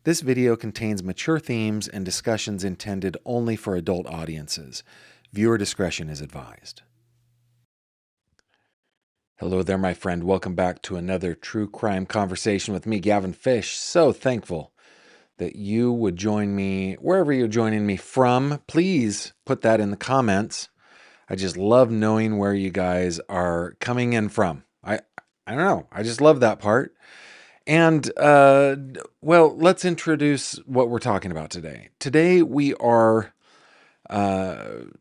This video contains mature themes and discussions intended only for adult audiences. Viewer discretion is advised. Hello there, my friend. Welcome back to another true crime conversation with me, Gavin Fish. So thankful that you would join me wherever you're joining me from. Please put that in the comments. I just love knowing where you guys are coming in from. I don't know. I just love that part. And, well, let's introduce what we're talking about today. Today we are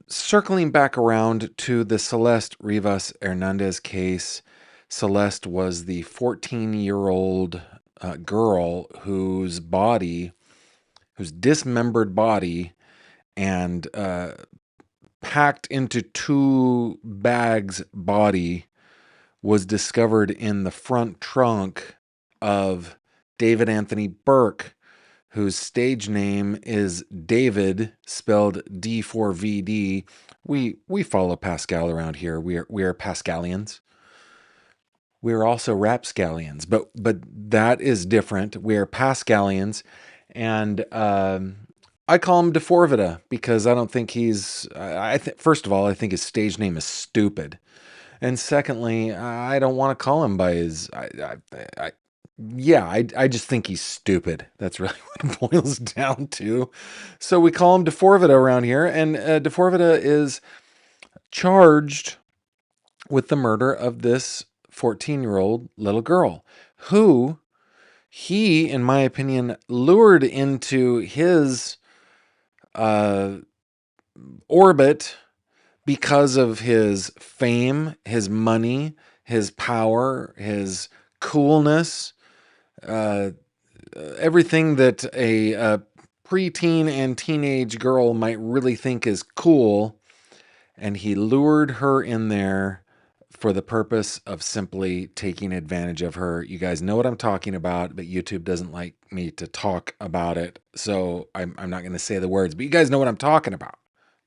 circling back around to the Celeste Rivas Hernandez case. Celeste was the 14-year-old girl whose dismembered body and packed into 2 bags body was discovered in the front trunk of David Anthony Burke, whose stage name is David, spelled D4vd. We follow Pascal around here. We are Pascalians. We are also rapscallions, but that is different. We are Pascalians, and I call him D4vd because I don't think he's. First of all, I think his stage name is stupid, and secondly, I don't want to call him by his. I just think he's stupid. That's really what it boils down to. So we call him D4vd around here, and D4vd is charged with the murder of this 14-year-old little girl who he, in my opinion, lured into his orbit because of his fame, his money, his power, his coolness, everything that a preteen and teenage girl might really think is cool. And he lured her in there for the purpose of simply taking advantage of her. You guys know what I'm talking about, but YouTube doesn't like me to talk about it. So I'm not going to say the words, but you guys know what I'm talking about,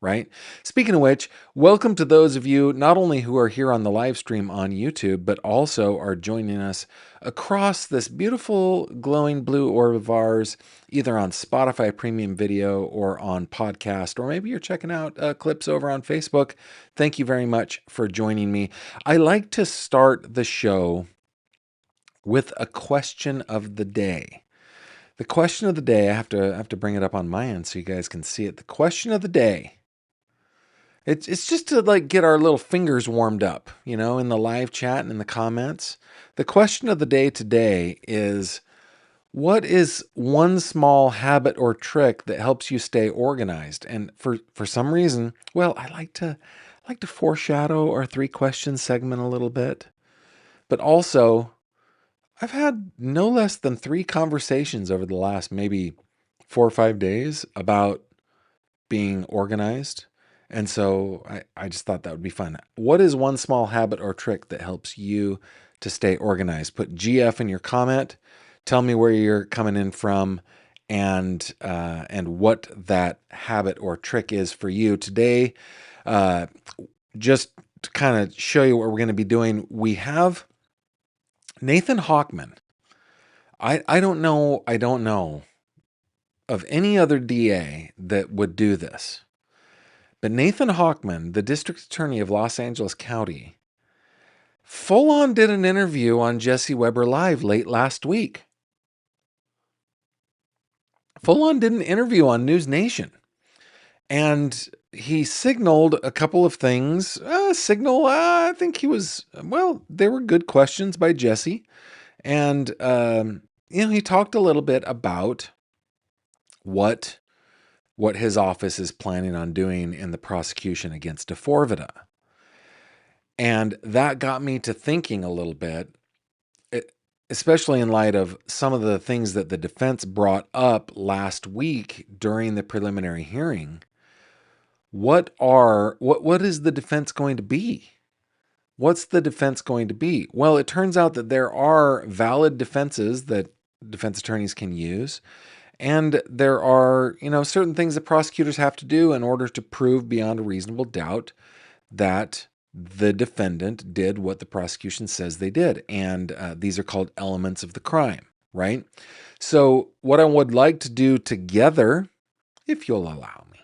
right? Speaking of which, welcome to those of you not only who are here on the live stream on YouTube, but also are joining us across this beautiful glowing blue orb of ours, either on Spotify Premium Video or on podcast, or maybe you're checking out clips over on Facebook. Thank you very much for joining me. I like to start the show with a question of the day. The question of the day, I have to bring it up on my end so you guys can see it. The question of the day. It's just to like get our little fingers warmed up, you know, in the live chat and in the comments. The question of the day today is, what is one small habit or trick that helps you stay organized? And for some reason, well, I like to foreshadow our 3 questions segment a little bit. But also, I've had no less than 3 conversations over the last maybe 4 or 5 days about being organized. And so I just thought that would be fun. What is one small habit or trick that helps you to stay organized? Put GF in your comment. Tell me where you're coming in from and what that habit or trick is for you. Today, just to kind of show you what we're going to be doing, we have Nathan Hochman. I don't know of any other DA that would do this. But Nathan Hochman, the district attorney of Los Angeles County, full on did an interview on Jesse Weber Live late last week. Full on did an interview on News Nation. And he signaled a couple of things. I think he was, well, they were good questions by Jesse. And, he talked a little bit about what his office is planning on doing in the prosecution against D4vd. And that got me to thinking a little bit, especially in light of some of the things that the defense brought up last week during the preliminary hearing. What is the defense going to be? What's the defense going to be? Well, it turns out that there are valid defenses that defense attorneys can use. And there are, certain things that prosecutors have to do in order to prove beyond a reasonable doubt that the defendant did what the prosecution says they did. And these are called elements of the crime, right? So what I would like to do together, if you'll allow me,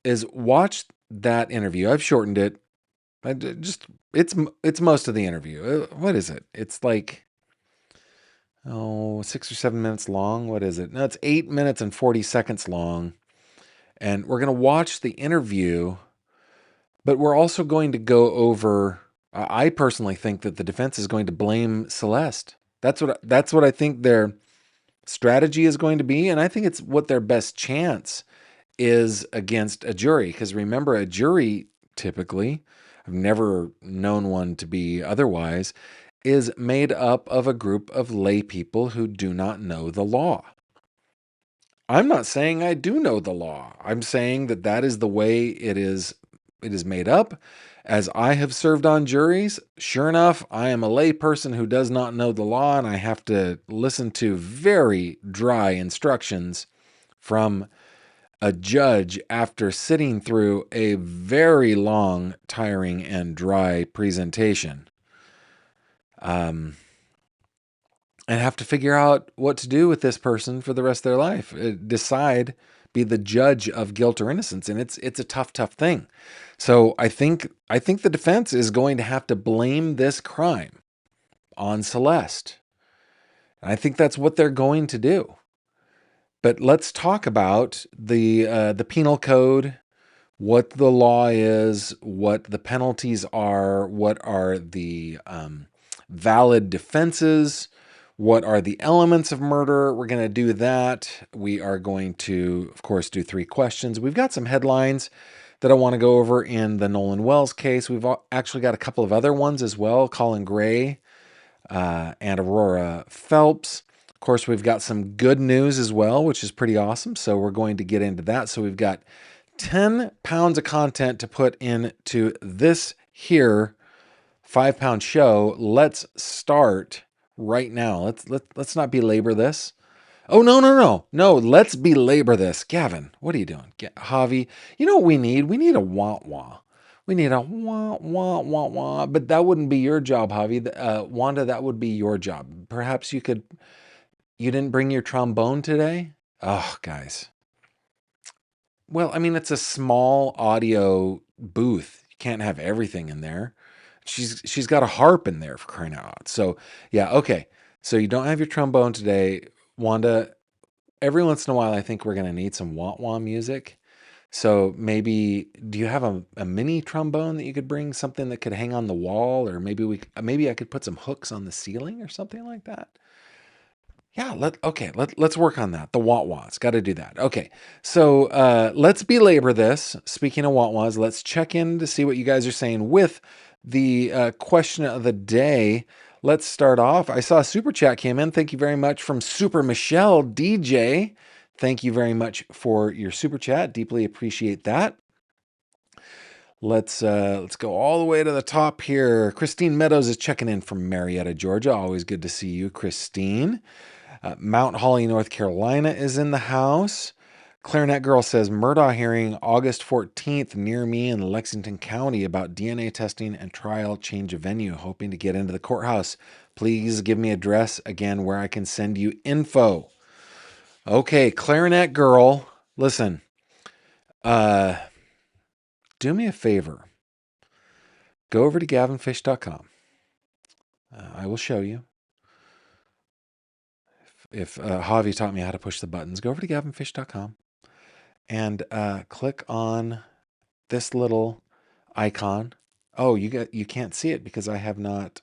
is watch that interview. I've shortened it. It's most of the interview. What is it? It's like 6 or 7 minutes long. What is it? No, it's 8 minutes and 40 seconds long. And we're going to watch the interview, but we're also going to go over. I personally think that the defense is going to blame Celeste. That's what I think their strategy is going to be, and I think it's what their best chance is against a jury. Because remember, a jury typically, I've never known one to be otherwise, is made up of a group of lay people who do not know the law. I'm not saying I do know the law. I'm saying that that is the way it is made up. As I have served on juries, sure enough, I am a lay person who does not know the law, and I have to listen to very dry instructions from a judge after sitting through a very long, tiring, and dry presentation. And have to figure out what to do with this person for the rest of their life. Decide, be the judge of guilt or innocence, and it's a tough thing. So I think the defense is going to have to blame this crime on Celeste. And I think that's what they're going to do. But let's talk about the penal code, what the law is, what the penalties are, what are the valid defenses, what are the elements of murder. We're going to do that. We are going to, of course, do 3 questions. We've got some headlines that I want to go over in the Nolan Wells case. We've actually got a couple of other ones as well, Colin Gray and Aurora Phelps. Of course, we've got some good news as well, which is pretty awesome. So we're going to get into that. So we've got 10 pounds of content to put into this here 5-pound show. Let's start right now. Let's not belabor this. Oh, no. Let's belabor this. Gavin, what are you doing? Javi, you know what we need? We need a wah-wah. We need a wah-wah-wah-wah. But that wouldn't be your job, Javi. Wanda, that would be your job. Perhaps you didn't bring your trombone today? Oh, guys. Well, I mean, it's a small audio booth. You can't have everything in there. She's got a harp in there, for crying out loud. So, yeah, okay. So you don't have your trombone today. Wanda, every once in a while, I think we're going to need some wah-wah music. So maybe, do you have a mini trombone that you could bring, something that could hang on the wall? Or maybe I could put some hooks on the ceiling or something like that? Yeah, let's work on that. The wah-wahs, got to do that. Okay, so let's belabor this. Speaking of wah-wahs, let's check in to see what you guys are saying with the question of the day. Let's start off. I saw a super chat came in. Thank you very much from Super Michelle DJ. Thank you very much for your super chat. Deeply appreciate that. Let's go all the way to the top here. Christine Meadows is checking in from Marietta, Georgia. Always good to see you, Christine. Mount Holly, North Carolina is in the house. Clarinet Girl says, Murdaugh hearing August 14th near me in Lexington County about DNA testing and trial change of venue. Hoping to get into the courthouse. Please give me address again where I can send you info. Okay, Clarinet Girl, listen. Do me a favor. Go over to gavinfish.com. I will show you. If Javi taught me how to push the buttons, go over to gavinfish.com and click on this little icon. Oh, you can't see it because I have not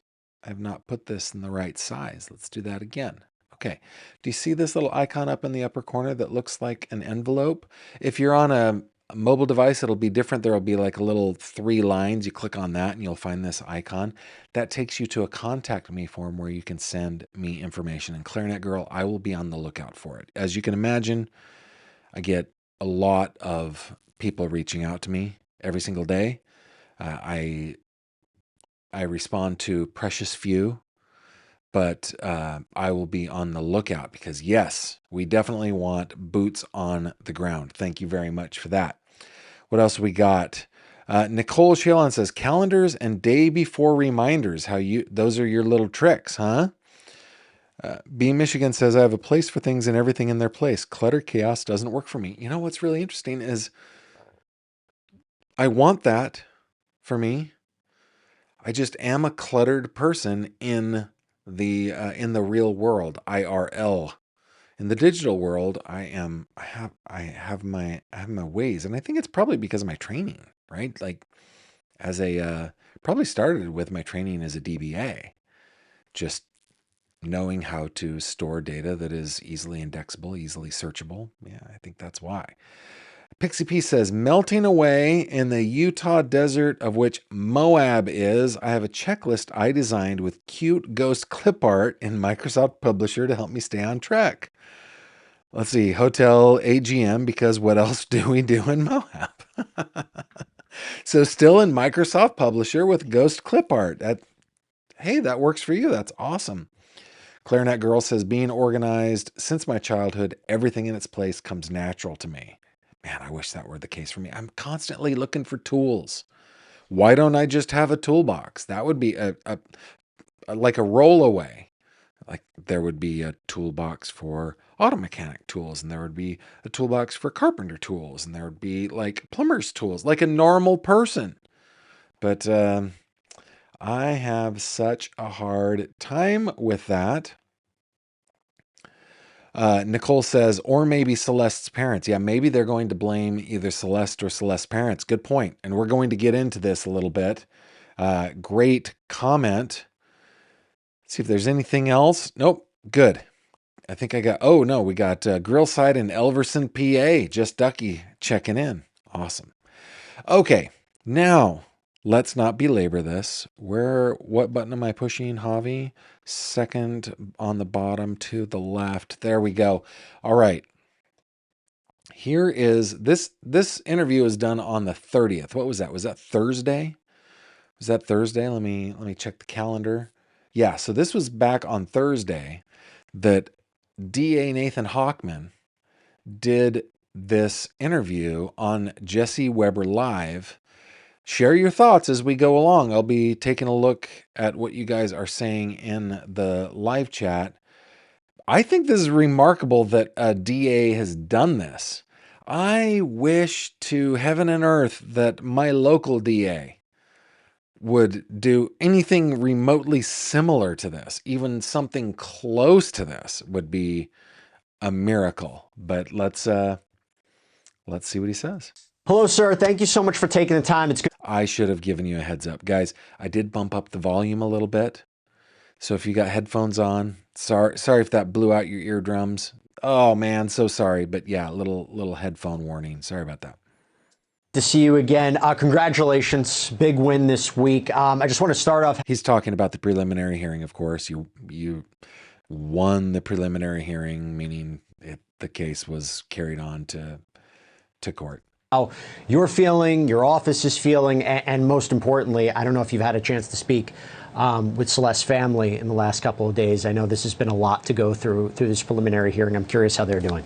put this in the right size. Let's do that again. Okay. Do you see this little icon up in the upper corner that looks like an envelope? If you're on a mobile device, it'll be different. There'll be like a little 3 lines. You click on that and you'll find this icon. That takes you to a contact me form where you can send me information. And Clarinet Girl, I will be on the lookout for it. As you can imagine, I get a lot of people reaching out to me every single day. I respond to precious few, but I will be on the lookout because yes, we definitely want boots on the ground. Thank you very much for that. What else we got? Nicole Shalon says calendars and day before reminders. Those are your little tricks, huh? B Michigan says, I have a place for things and everything in their place. Clutter chaos doesn't work for me. You know what's really interesting is I want that for me. I just am a cluttered person in the real world, IRL. In the digital world, I have my ways, and I think it's probably because of my training, right? Like as a probably started with my training as a DBA, just knowing how to store data that is easily indexable, easily searchable. Yeah, I think that's why. Pixie P says, melting away in the Utah desert of which Moab is, I have a checklist I designed with cute ghost clip art in Microsoft Publisher to help me stay on track. Let's see, Hotel AGM, because what else do we do in Moab? So still in Microsoft Publisher with ghost clip art. Hey, that works for you. That's awesome. Clarinet Girl says, being organized since my childhood, everything in its place comes natural to me. Man, I wish that were the case for me. I'm constantly looking for tools. Why don't I just have a toolbox? That would be like a roll away. Like there would be a toolbox for auto mechanic tools, and there would be a toolbox for carpenter tools, and there would be like plumber's tools, like a normal person. But I have such a hard time with that. Nicole says, or maybe Celeste's parents. Yeah, maybe they're going to blame either Celeste or Celeste's parents. Good point. And we're going to get into this a little bit. Great comment. Let's see if there's anything else. Nope. Good. I think I got, oh no, we got Grillside in Elverson, PA. Just Ducky checking in. Awesome. Okay. Now, let's not belabor this. What button am I pushing, Javi? Second on the bottom to the left. There we go. All right. Here is this interview is done on the 30th. What was that? Was that Thursday? Was that Thursday? Let me check the calendar. Yeah, so this was back on Thursday that DA Nathan Hochman did this interview on Jesse Weber Live. Share your thoughts as we go along. I'll be taking a look at what you guys are saying in the live chat. I think this is remarkable that a DA has done this. I wish to heaven and earth that my local DA would do anything remotely similar to this. Even something close to this would be a miracle. But let's see what he says. Hello, sir. Thank you so much for taking the time. It's good. I should have given you a heads up. Guys, I did bump up the volume a little bit. So if you got headphones on, sorry if that blew out your eardrums. Oh man, so sorry. But yeah, little headphone warning. Sorry about that. To see you again. Congratulations. Big win this week. I just want to start off. He's talking about the preliminary hearing, of course. You won the preliminary hearing, meaning the case was carried on to court. How you're feeling, your office is feeling, and most importantly, I don't know if you've had a chance to speak with Celeste's family in the last couple of days. I know this has been a lot to go through this preliminary hearing. I'm curious how they're doing.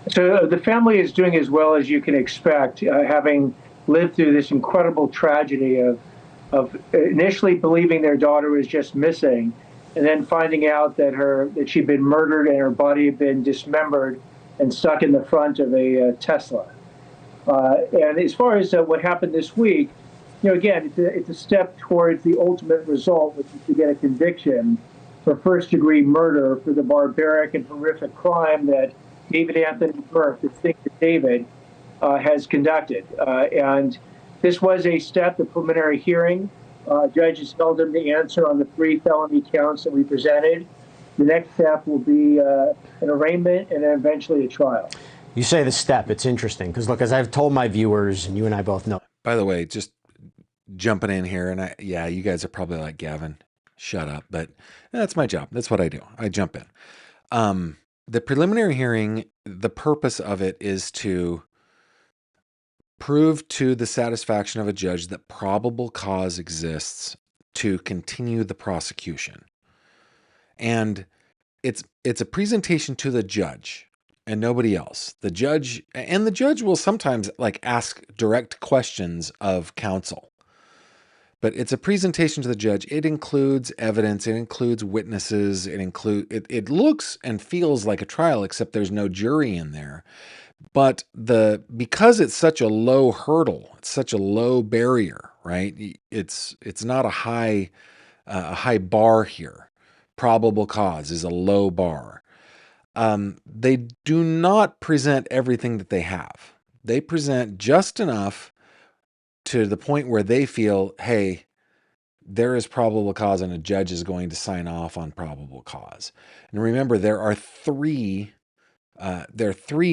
So the family is doing as well as you can expect, having lived through this incredible tragedy of initially believing their daughter was just missing, and then finding out that she'd been murdered and her body had been dismembered and stuck in the front of a Tesla. And as far as what happened this week, again, it's a step towards the ultimate result, which is to get a conviction for first-degree murder for the barbaric and horrific crime that David Anthony Burke, distinct David, has conducted. And this was a step, the preliminary hearing. Judges held him to answer on the 3 felony counts that we presented. The next step will be an arraignment and then eventually a trial. You say the step. It's interesting because, look, as I've told my viewers, and you and I both know. By the way, just jumping in here, and you guys are probably like, Gavin, shut up. But that's my job. That's what I do. I jump in. The preliminary hearing, the purpose of it is to prove to the satisfaction of a judge that probable cause exists to continue the prosecution. And it's a presentation to the judge and nobody else. The judge will sometimes like ask direct questions of counsel. but it's a presentation to the judge. It includes evidence. It includes witnesses. It looks and feels like a trial, except there's no jury in there. But because it's such a low hurdle, it's such a low barrier, right? It's not a high bar here. Probable cause is a low bar. They do not present everything that they have. They present just enough to the point where they feel, hey, there is probable cause and a judge is going to sign off on probable cause. And remember, there are three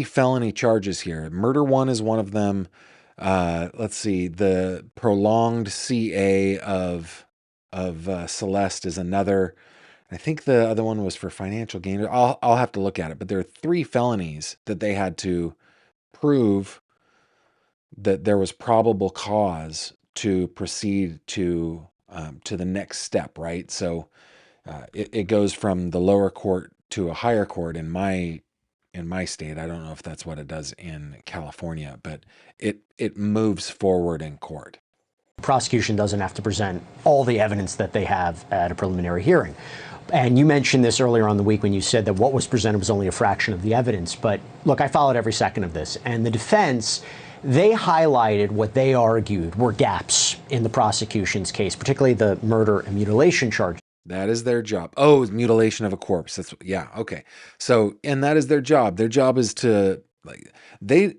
felony charges here. Murder one is one of them. Let's see, the prolonged CA of Celeste is another. I think the other one was for financial gain. I'll have to look at it, but there are 3 felonies that they had to prove that there was probable cause to proceed to the next step, right? So it goes from the lower court to a higher court in my state. I don't know if that's what it does in California, but it moves forward in court. Prosecution doesn't have to present all the evidence that they have at a preliminary hearing. And you mentioned this earlier on the week when you said that what was presented was only a fraction of the evidence. But look, I followed every second of this. And the defense, they highlighted what they argued were gaps in the prosecution's case, particularly the murder and mutilation charge. That is their job. Oh, mutilation of a corpse. Yeah, okay. So, and that is their job. Their job is to, like, they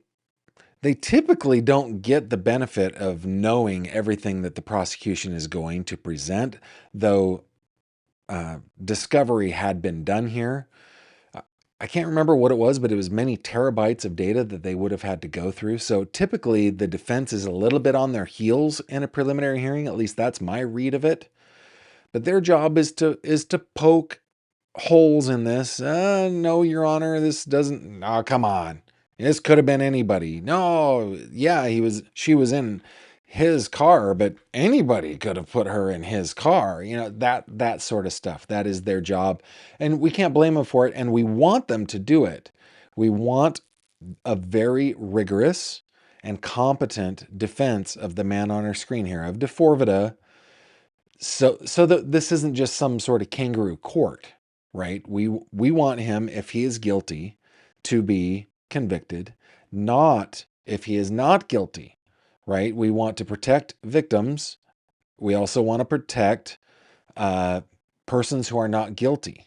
typically don't get the benefit of knowing everything that the prosecution is going to present, though discovery had been done here. I can't remember what it was, but it was many terabytes of data that they would have had to go through. So typically the defense is a little bit on their heels in a preliminary hearing. At least that's my read of it. But their job is to poke holes in this. No, Your Honor, this doesn't. Oh, come on. This could have been anybody. No, yeah, she was in his car, but anybody could have put her in his car. You know, that sort of stuff. That is their job. And we can't blame them for it. And we want them to do it. We want a very rigorous and competent defense of the man on our screen here, of D4vd. So that this isn't just some sort of kangaroo court, right? We want him, if he is guilty, to be convicted, not if he is not guilty, right? We want to protect victims. We also want to protect persons who are not guilty.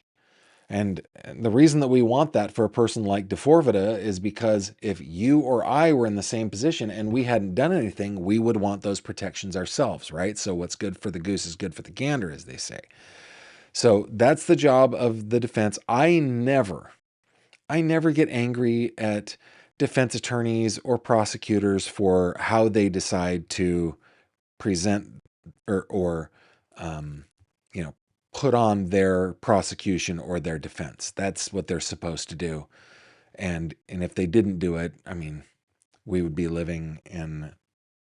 And the reason that we want that for a person like D4vd is because if you or I were in the same position and we hadn't done anything, we would want those protections ourselves, right? So what's good for the goose is good for the gander, as they say. So that's the job of the defense. I never get angry at defense attorneys or prosecutors for how they decide to present or put on their prosecution or their defense. That's what they're supposed to do. And if they didn't do it, I mean, we would be living in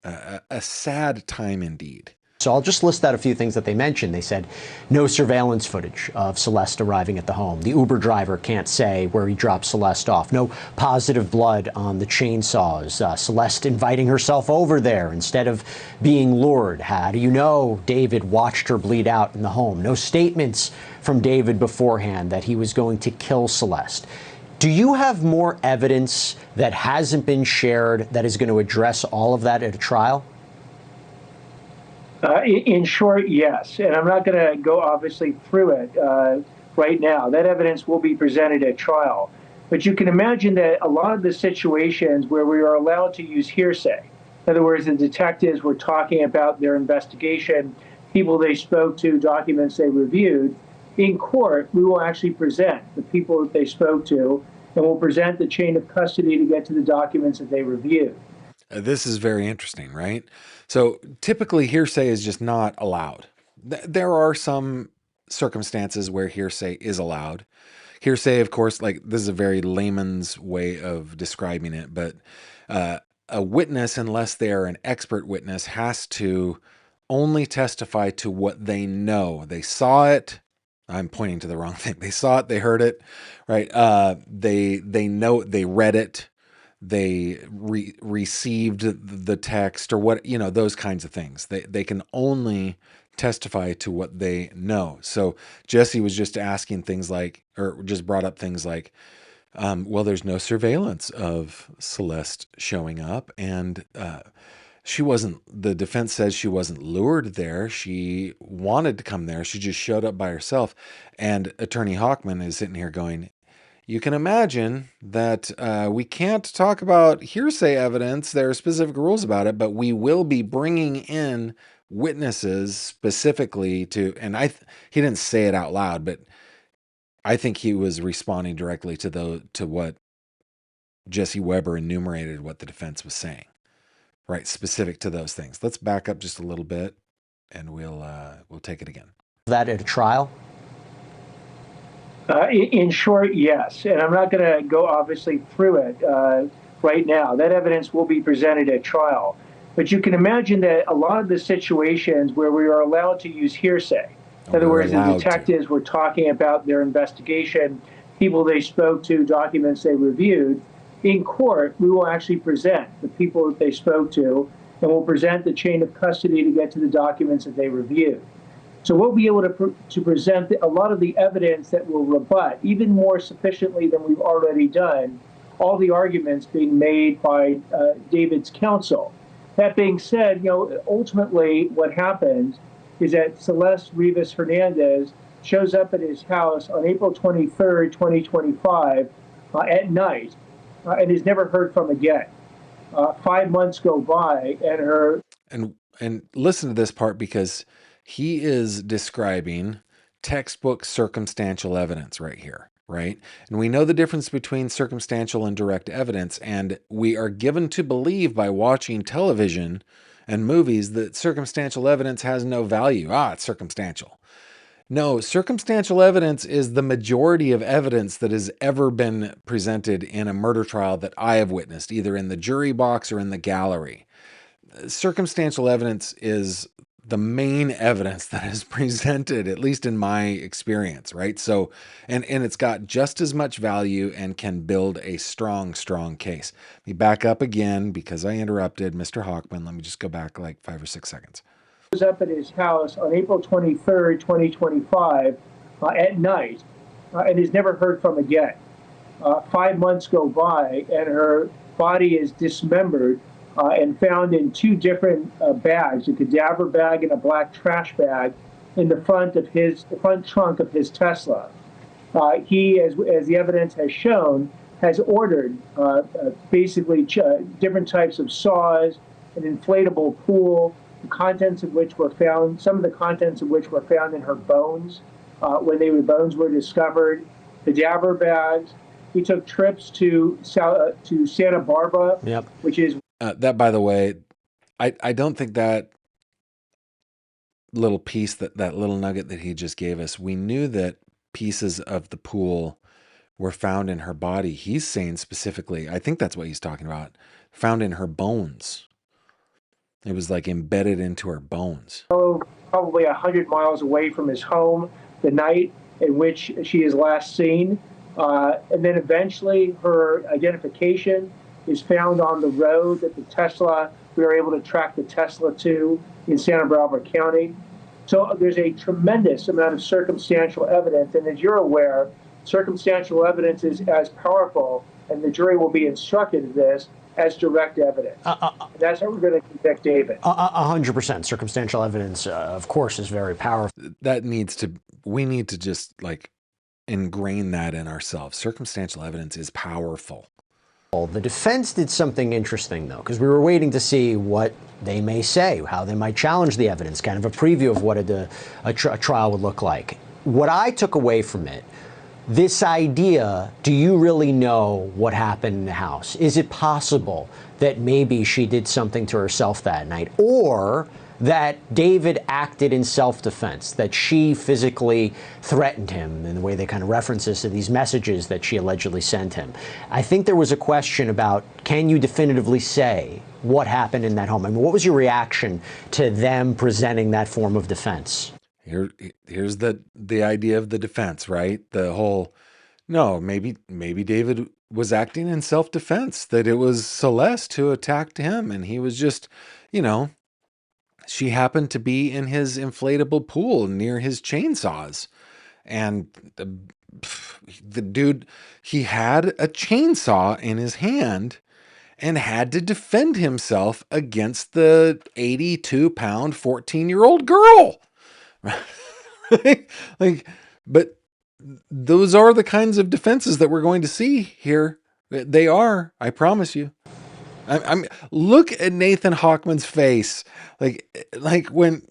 a sad time indeed. So I'll just list out a few things that they mentioned. They said no surveillance footage of Celeste arriving at the home. The Uber driver can't say where he dropped Celeste off. No positive blood on the chainsaws. Celeste inviting herself over there instead of being lured. How do you know David watched her bleed out in the home? No statements from David beforehand that he was going to kill Celeste. Do you have more evidence that hasn't been shared that is going to address all of that at a trial? In short, yes. And I'm not going to go obviously through it right now. That evidence will be presented at trial. But you can imagine that a lot of the situations where we are allowed to use hearsay, in other words, the detectives were talking about their investigation, people they spoke to, documents they reviewed, in court, we will actually present the people that they spoke to, and we'll present the chain of custody to get to the documents that they reviewed. This is very interesting, right? So typically hearsay is just not allowed. There are some circumstances where hearsay is allowed. Hearsay, of course, like this is a very layman's way of describing it, but a witness, unless they are an expert witness, has to only testify to what they know. They saw it. I'm pointing to the wrong thing. They saw it, they heard it, right? They know, they read it. they received the text or what, those kinds of things. They can only testify to what they know. So Jesse was just asking things like, or just brought up things like, well, there's no surveillance of Celeste showing up, and the defense says she wasn't lured there. She wanted to come there. She just showed up by herself. And Attorney Hawkman is sitting here going, you can imagine that we can't talk about hearsay evidence. There are specific rules about it, but we will be bringing in witnesses specifically to, and he didn't say it out loud, but I think he was responding directly to what Jesse Weber enumerated what the defense was saying, right? Specific to those things. Let's back up just a little bit, and we'll take it again. That at a trial? In short, yes. And I'm not going to go obviously through it right now. That evidence will be presented at trial. But you can imagine that a lot of the situations where we are allowed to use hearsay, in other words, the detectives were talking about their investigation, people they spoke to, documents they reviewed. In court, we will actually present the people that they spoke to, and we'll present the chain of custody to get to the documents that they reviewed. So we'll be able to present a lot of the evidence that will rebut, even more sufficiently than we've already done, all the arguments being made by David's counsel. That being said, ultimately what happened is that Celeste Rivas Hernandez shows up at his house on April 23rd, 2025, at night, and is never heard from again. 5 months go by, and her... And listen to this part, because he is describing textbook circumstantial evidence right here, right? And we know the difference between circumstantial and direct evidence, and we are given to believe by watching television and movies that circumstantial evidence has no value. It's circumstantial. No, circumstantial evidence is the majority of evidence that has ever been presented in a murder trial that I have witnessed, either in the jury box or in the gallery. Circumstantial evidence is the main evidence that is presented, at least in my experience, right? So, and it's got just as much value and can build a strong, strong case. Let me back up again because I interrupted Mr. Hawkman. Let me just go back like 5 or 6 seconds. He was up at his house on April 23rd, 2025, at night, and is never heard from again. 5 months go by, and her body is dismembered and found in 2 different bags, a cadaver bag and a black trash bag, in the front trunk of his Tesla. He, as the evidence has shown, has ordered basically different types of saws, an inflatable pool, the contents of which were found, some of the contents of which were found in her bones when the bones were discovered, cadaver bags. He took trips to Santa Barbara, yep. Which is... that, by the way, I don't think that little piece, that little nugget that he just gave us, we knew that pieces of the pool were found in her body. He's saying specifically, I think that's what he's talking about, found in her bones. It was like embedded into her bones. Probably 100 miles away from his home the night in which she is last seen. And then eventually her identification is found on the road that we were able to track the Tesla to in Santa Barbara County. So there's a tremendous amount of circumstantial evidence. And as you're aware, circumstantial evidence is as powerful, and the jury will be instructed of this, as direct evidence. That's how we're going to convict David. 100%. Circumstantial evidence, of course, is very powerful. We need to just like ingrain that in ourselves. Circumstantial evidence is powerful. The defense did something interesting, though, because we were waiting to see what they may say, how they might challenge the evidence, kind of a preview of what a trial would look like. What I took away from it, this idea, do you really know what happened in the house? Is it possible that maybe she did something to herself that night? Or that David acted in self-defense, that she physically threatened him in the way they kind of references to these messages that she allegedly sent him. I think there was a question about, can you definitively say what happened in that home? I mean, what was your reaction to them presenting that form of defense? Here's the idea of the defense, right? The whole, no, maybe David was acting in self-defense, that it was Celeste who attacked him, and he was just, you know, she happened to be in his inflatable pool near his chainsaws. And the dude, he had a chainsaw in his hand and had to defend himself against the 82-pound 14-year-old girl. like, but those are the kinds of defenses that we're going to see here. They are, I promise you. I'm look at Nathan Hawkman's face, like when,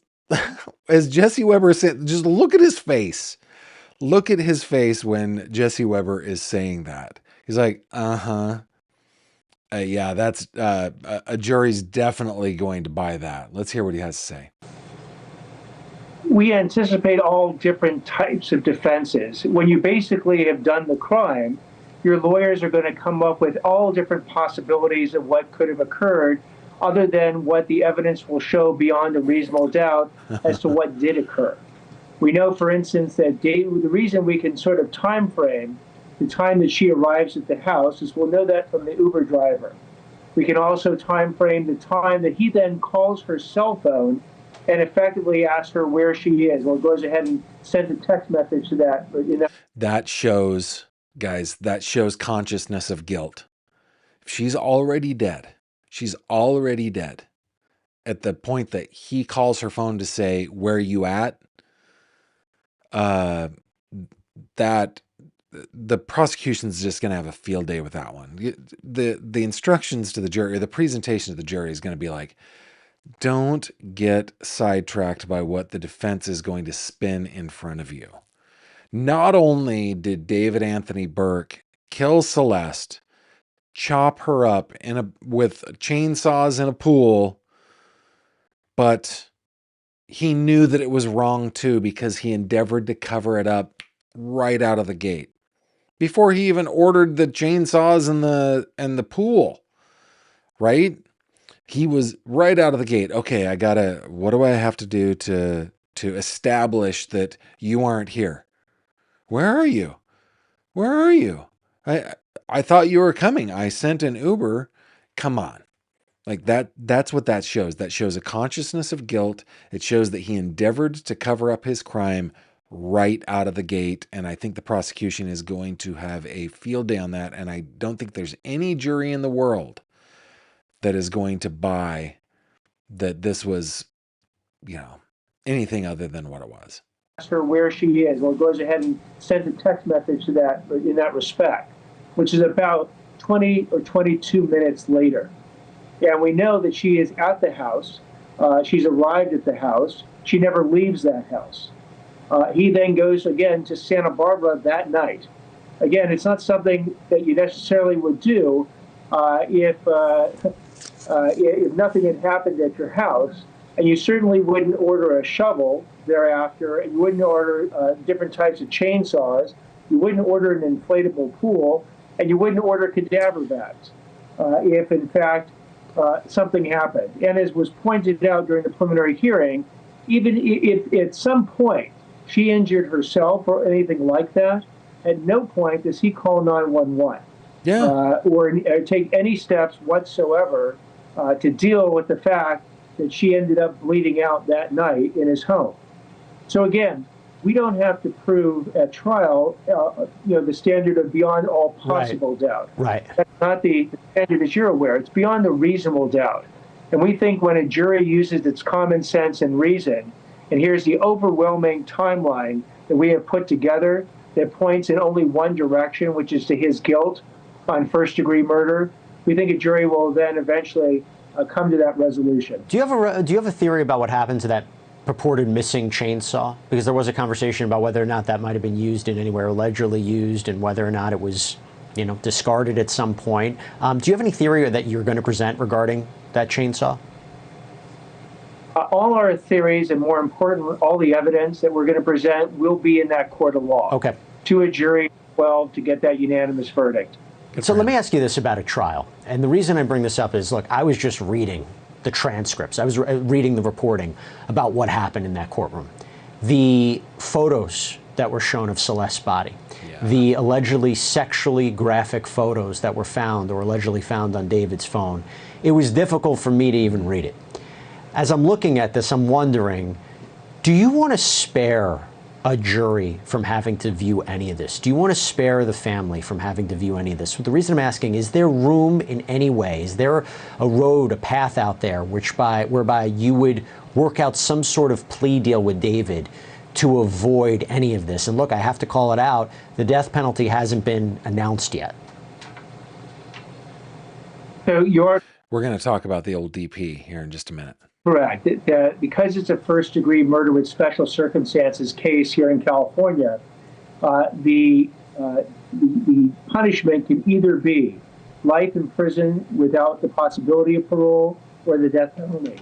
as Jesse Weber said, just look at his face. Look at his face when Jesse Weber is saying that. He's like, yeah, that's a jury's definitely going to buy that. Let's hear what he has to say. We anticipate all different types of defenses. When you basically have done the crime, your lawyers are going to come up with all different possibilities of what could have occurred, other than what the evidence will show beyond a reasonable doubt as to what did occur. We know, for instance, that the reason we can sort of time frame the time that she arrives at the house is we'll know that from the Uber driver. We can also time frame the time that he then calls her cell phone and effectively asks her where she is. Well, goes ahead and sends a text message to that. That shows, guys, that shows consciousness of guilt. She's already dead. She's already dead. At the point that he calls her phone to say, "Where are you at?" That the prosecution's just going to have a field day with that one. The instructions to the jury, the presentation to the jury is going to be like, don't get sidetracked by what the defense is going to spin in front of you. Not only did David Anthony Burke kill Celeste, chop her up with chainsaws in a pool, but he knew that it was wrong too, because he endeavored to cover it up right out of the gate before he even ordered the chainsaws and the pool. Right? He was right out of the gate. Okay, what do I have to do to establish that you aren't here? Where are you? Where are you? I thought you were coming. I sent an Uber. Come on. Like that's what that shows. That shows a consciousness of guilt. It shows that he endeavored to cover up his crime right out of the gate. And I think the prosecution is going to have a field day on that. And I don't think there's any jury in the world that is going to buy that this was, anything other than what it was. Ask her where she is. Well, goes ahead and sends a text message to that in that respect, which is about 20 or 22 minutes later. And we know that she is at the house. She's arrived at the house. She never leaves that house. He then goes again to Santa Barbara that night. Again, it's not something that you necessarily would do if nothing had happened at your house, and you certainly wouldn't order a shovel thereafter, and you wouldn't order different types of chainsaws, you wouldn't order an inflatable pool, and you wouldn't order cadaver bags if, in fact, something happened. And as was pointed out during the preliminary hearing, even if at some point she injured herself or anything like that, at no point does he call 911. Or take any steps whatsoever to deal with the fact that she ended up bleeding out that night in his home. So again, we don't have to prove at trial, the standard of beyond all possible doubt. Right. That's not the standard, as you're aware. It's beyond a reasonable doubt. And we think when a jury uses its common sense and reason, and here's the overwhelming timeline that we have put together that points in only one direction, which is to his guilt on first-degree murder, we think a jury will then eventually come to that resolution. Do you have a theory about what happened to that purported missing chainsaw? Because there was a conversation about whether or not that might have been used in anywhere, allegedly used, and whether or not it was, discarded at some point. Do you have any theory that you're going to present regarding that chainsaw? All our theories, and more important, all the evidence that we're going to present will be in that court of law. Okay. To a jury, 12, to get that unanimous verdict. So let me ask you this about a trial. And the reason I bring this up is, look, I was just reading the transcripts. I was reading the reporting about what happened in that courtroom. The photos that were shown of Celeste's body. the allegedly sexually graphic photos that were found or allegedly found on David's phone, it was difficult for me to even read it. As I'm looking at this, I'm wondering, do you want to spare a jury from having to view any of this? Do you want to spare the family from having to view any of this? The reason I'm asking, is there room in any way? Is there a road, a path out there whereby you would work out some sort of plea deal with David to avoid any of this? And look, I have to call it out, the death penalty hasn't been announced yet. So we're going to talk about the old DP here in just a minute. Correct. Because it's a first-degree murder with special circumstances case here in California, the punishment can either be life in prison without the possibility of parole or the death penalty.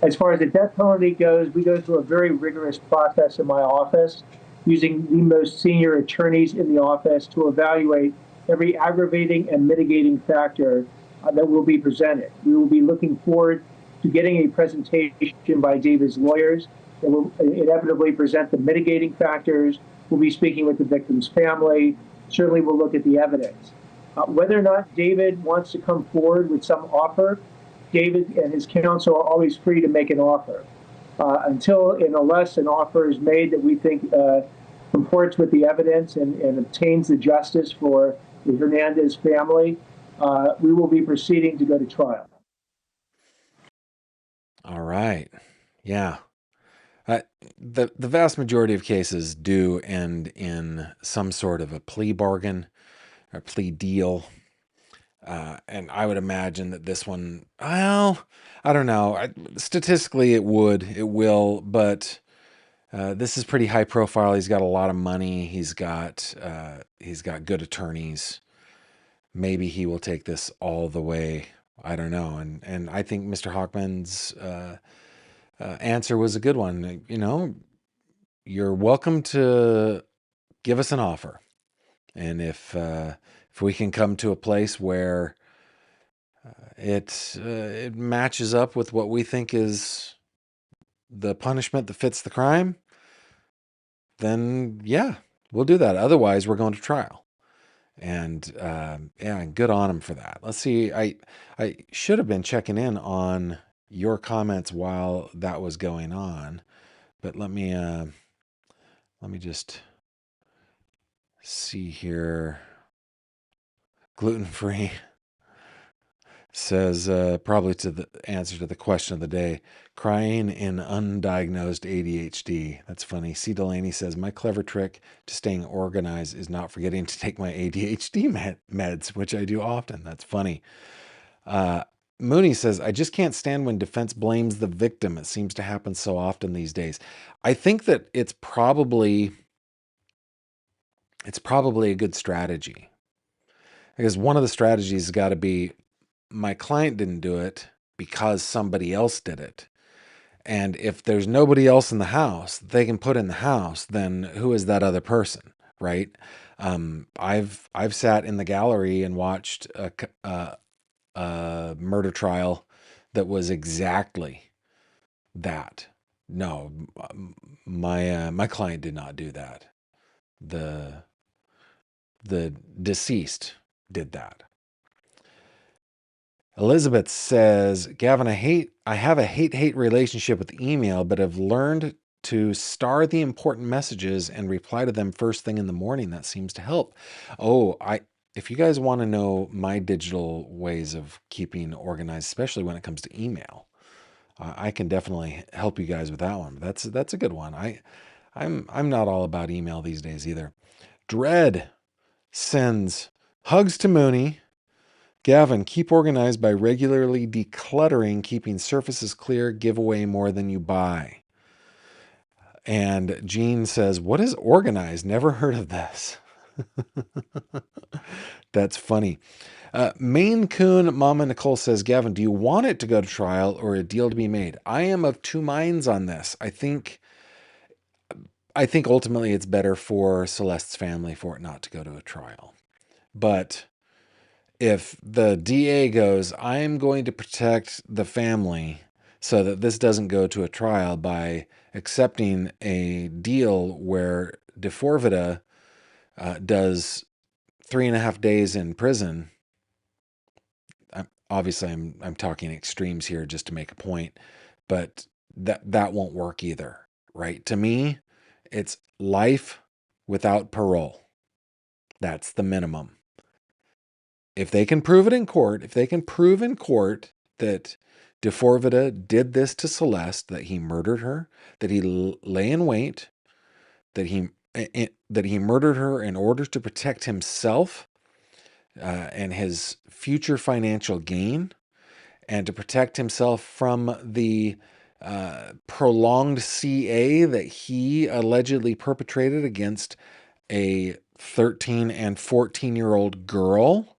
As far as the death penalty goes, we go through a very rigorous process in my office, using the most senior attorneys in the office to evaluate every aggravating and mitigating factor that will be presented. We will be looking forward to getting a presentation by David's lawyers that will inevitably present the mitigating factors. We'll be speaking with the victim's family. Certainly we'll look at the evidence. Whether or not David wants to come forward with some offer, David and his counsel are always free to make an offer. Until and unless an offer is made that we think comports with the evidence and obtains the justice for the Hernandez family, we will be proceeding to go to trial. All right. Yeah. The vast majority of cases do end in some sort of a plea bargain or plea deal. And I would imagine that this one, well, I don't know. Statistically, it will, but this is pretty high profile. He's got a lot of money. He's got good attorneys. Maybe he will take this all the way. I don't know. And I think Mr. Hochman's answer was a good one. You know, you're welcome to give us an offer. And if we can come to a place where it matches up with what we think is the punishment that fits the crime, then yeah, we'll do that. Otherwise, we're going to trial. And yeah, good on him for that. Let's see. I should have been checking in on your comments while that was going on, but let me just see here. Gluten-free says probably to the answer to the question of the day, crying in undiagnosed ADHD. That's funny. C. Delaney says, my clever trick to staying organized is not forgetting to take my ADHD meds, which I do often. That's funny. Mooney says, I just can't stand when defense blames the victim. It seems to happen so often these days. I think that it's probably a good strategy. Because one of the strategies has got to be, my client didn't do it because somebody else did it. And if there's nobody else in the house they can put in the house, then who is that other person, right? I've sat in the gallery and watched a murder trial that was exactly that. No, my client did not do that. The deceased did that. Elizabeth says, Gavin, I have a hate relationship with email, but have learned to star the important messages and reply to them first thing in the morning. That seems to help. Oh, if you guys want to know my digital ways of keeping organized, especially when it comes to email, I can definitely help you guys with that one. That's a good one. I'm not all about email these days either. Dread sends hugs to Mooney. Gavin, keep organized by regularly decluttering, keeping surfaces clear, give away more than you buy. And Jean says, what is organized? Never heard of this. That's funny. Maine Coon Mama Nicole says, Gavin, do you want it to go to trial or a deal to be made? I am of two minds on this. I think ultimately it's better for Celeste's family for it not to go to a trial. But if the DA goes, I am going to protect the family so that this doesn't go to a trial by accepting a deal where D4vd does 3.5 days in prison. Obviously, I'm talking extremes here just to make a point, but that won't work either, right? To me, it's life without parole. That's the minimum. If they can prove it in court, if they can prove in court that D4vd did this to Celeste, that he murdered her, that he lay in wait, that he murdered her in order to protect himself and his future financial gain, and to protect himself from the prolonged CA that he allegedly perpetrated against a 13 and 14-year-old girl.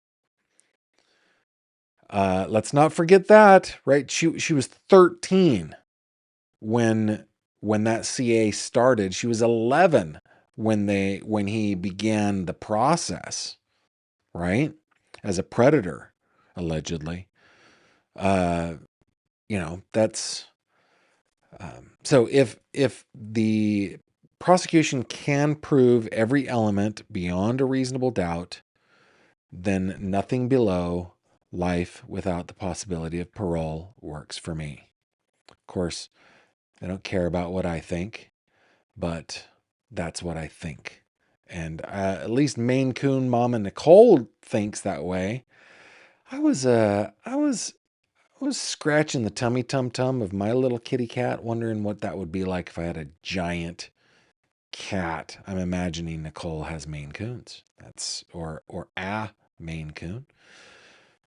Let's not forget that, right? She was 13 when that CA started. She was 11 when he began the process, right? As a predator, allegedly. That's so if the prosecution can prove every element beyond a reasonable doubt, then nothing below life without the possibility of parole works for me. Of course, they don't care about what I think, but that's what I think. And at least Maine Coon Mama Nicole thinks that way. I was scratching the tummy tum of my little kitty cat, wondering what that would be like if I had a giant cat. I'm imagining Nicole has Maine Coons. That's or a Maine Coon.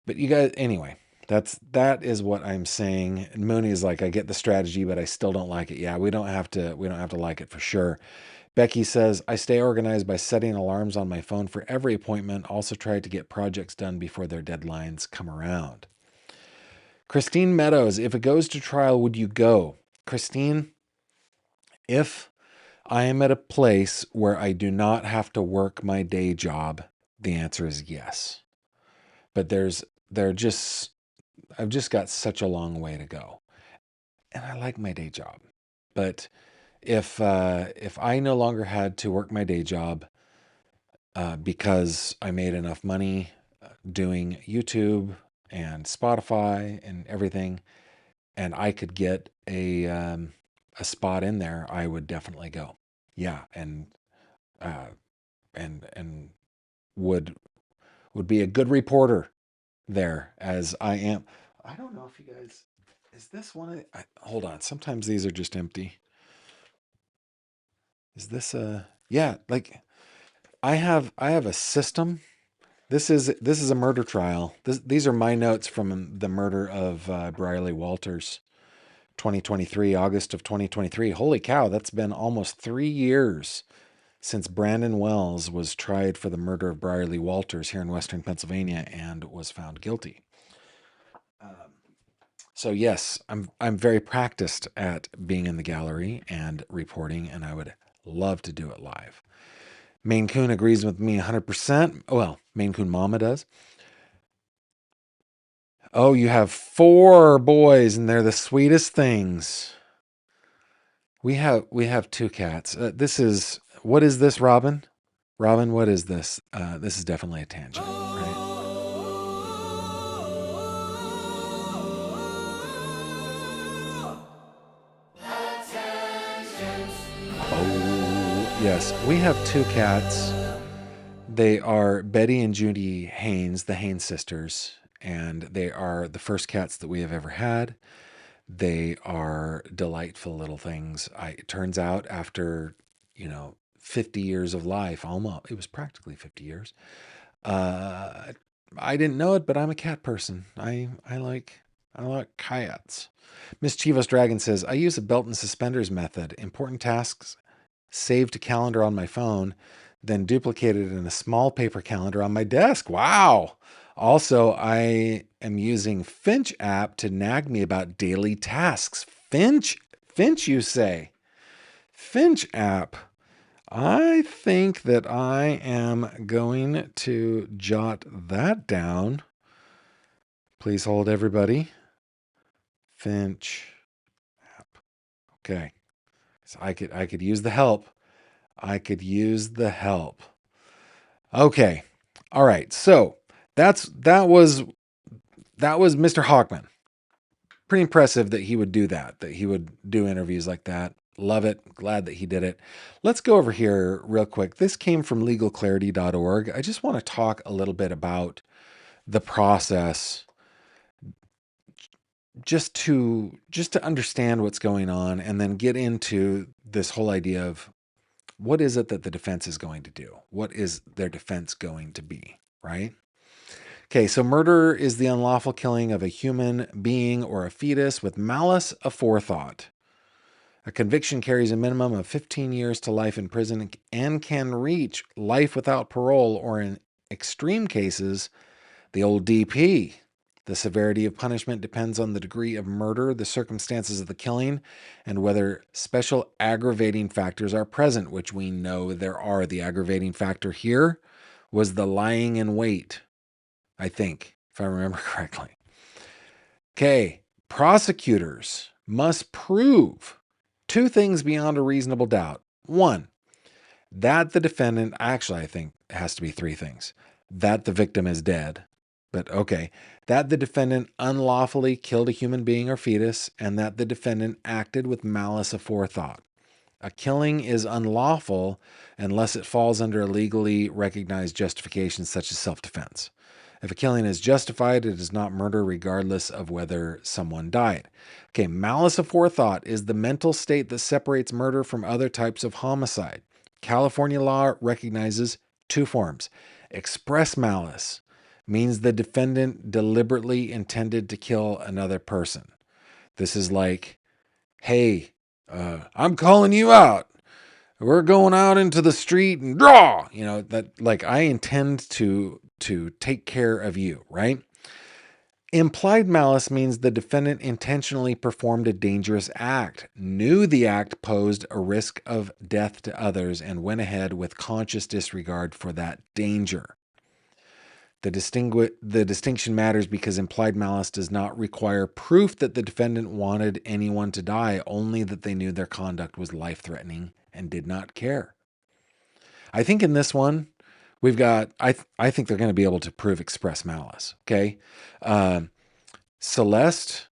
But you guys, anyway, that is what I'm saying. And Mooney is like, I get the strategy, but I still don't like it. Yeah, we don't have to like it for sure. Becky says, I stay organized by setting alarms on my phone for every appointment. Also try to get projects done before their deadlines come around. Christine Meadows, if it goes to trial, would you go? Christine, if I am at a place where I do not have to work my day job, the answer is yes. But I've just got such a long way to go. And I like my day job. But if I no longer had to work my day job because I made enough money doing YouTube and Spotify and everything, and I could get a spot in there, I would definitely go. Yeah, and would be a good reporter there, as I am. I don't know if you guys, is this one? Hold on. Sometimes these are just empty. Is this a, yeah, like I have a system. This is a murder trial. These are my notes from the murder of Briley Walters, 2023, August of 2023. Holy cow, that's been almost 3 years since Brandon Wells was tried for the murder of Briley Walters here in Western Pennsylvania and was found guilty. So yes, I'm very practiced at being in the gallery and reporting, and I would love to do it live. Maine Coon agrees with me 100%. Well, Maine Coon Mama does. Oh, you have 4 boys, and they're the sweetest things. We have 2 cats. What is this, Robin? Robin, what is this? This is definitely a tangent, right? Oh, yes. We have 2 cats. They are Betty and Judy Haynes, the Haynes sisters, and they are the first cats that we have ever had. They are delightful little things. It turns out after, 50 years of life, almost, it was practically 50 years. I didn't know it, but I'm a cat person. I like cats. Mischievous Dragon says, I use a belt and suspenders method. Important tasks saved to calendar on my phone, then duplicated in a small paper calendar on my desk. Wow. Also, I am using Finch app to nag me about daily tasks. Finch, you say? Finch app. I think that I am going to jot that down. Please hold, everybody. Finch app. Okay. So I could use the help. I could use the help. Okay. All right. So that was Mr. Hawkman. Pretty impressive that he would do that he would do interviews like that. Love it. Glad that he did it. Let's go over here real quick. This came from legalclarity.org. I just want to talk a little bit about the process just to understand what's going on, and then get into this whole idea of what is it that the defense is going to do? What is their defense going to be, right? Okay, so murder is the unlawful killing of a human being or a fetus with malice aforethought. A conviction carries a minimum of 15 years to life in prison and can reach life without parole, or in extreme cases, the old DP. The severity of punishment depends on the degree of murder, the circumstances of the killing, and whether special aggravating factors are present, which we know there are. The aggravating factor here was the lying in wait, I think, if I remember correctly. Okay, prosecutors must prove two things beyond a reasonable doubt. One, that the defendant, actually, I think it has to be three things. That the victim is dead, but okay. That the defendant unlawfully killed a human being or fetus, and that the defendant acted with malice aforethought. A killing is unlawful unless it falls under a legally recognized justification such as self-defense. If a killing is justified, it is not murder regardless of whether someone died. Okay, malice aforethought is the mental state that separates murder from other types of homicide. California law recognizes two forms. Express malice means the defendant deliberately intended to kill another person. This is like, hey, I'm calling you out. We're going out into the street and draw. That, like, I intend to take care of you, right? Implied malice means the defendant intentionally performed a dangerous act, knew the act posed a risk of death to others, and went ahead with conscious disregard for that danger. The distinction matters because implied malice does not require proof that the defendant wanted anyone to die, only that they knew their conduct was life-threatening and did not care. I think in this one, we've got, I think they're going to be able to prove express malice, okay? Celeste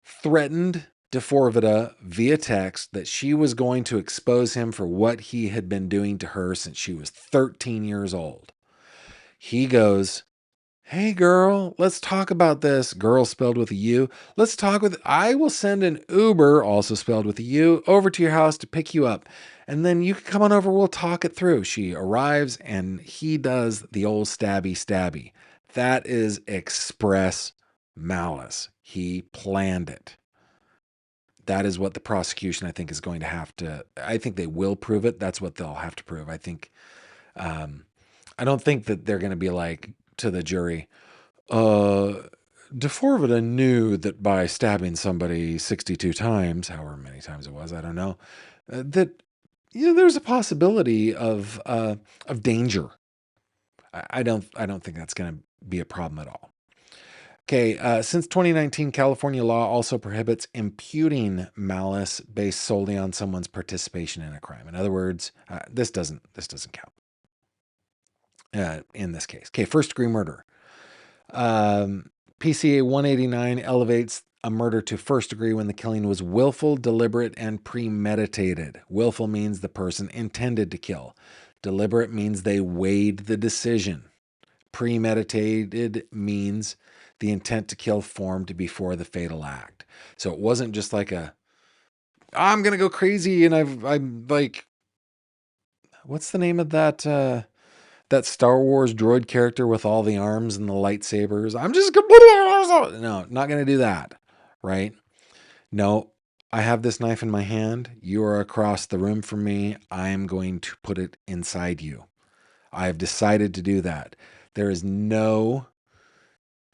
threatened D4vd via text that she was going to expose him for what he had been doing to her since she was 13 years old. He goes, hey girl, let's talk about this. Girl spelled with a U. I will send an Uber, also spelled with a U, over to your house to pick you up. And then you can come on over, we'll talk it through. She arrives and he does the old stabby. That is express malice. He planned it. That is what the prosecution, I think, is going to have to, I think they will prove it. That's what they'll have to prove. I think, I don't think that they're going to be like to the jury, D4vd knew that by stabbing somebody 62 times, however many times it was, I don't know, that there's a possibility of danger. I don't think that's going to be a problem at all. Okay, since 2019, California law also prohibits imputing malice based solely on someone's participation in a crime. In other words, this doesn't count in this case. Okay, first degree murder. PCA 189 elevates a murder to first degree when the killing was willful, deliberate, and premeditated. Willful means the person intended to kill. Deliberate means they weighed the decision. Premeditated means the intent to kill formed before the fatal act. So it wasn't just like I'm going to go crazy and I'm like, what's the name of that Star Wars droid character with all the arms and the lightsabers? I'm just going to... No, not going to do that, right? No, I have this knife in my hand. You are across the room from me. I am going to put it inside you. I have decided to do that. There is no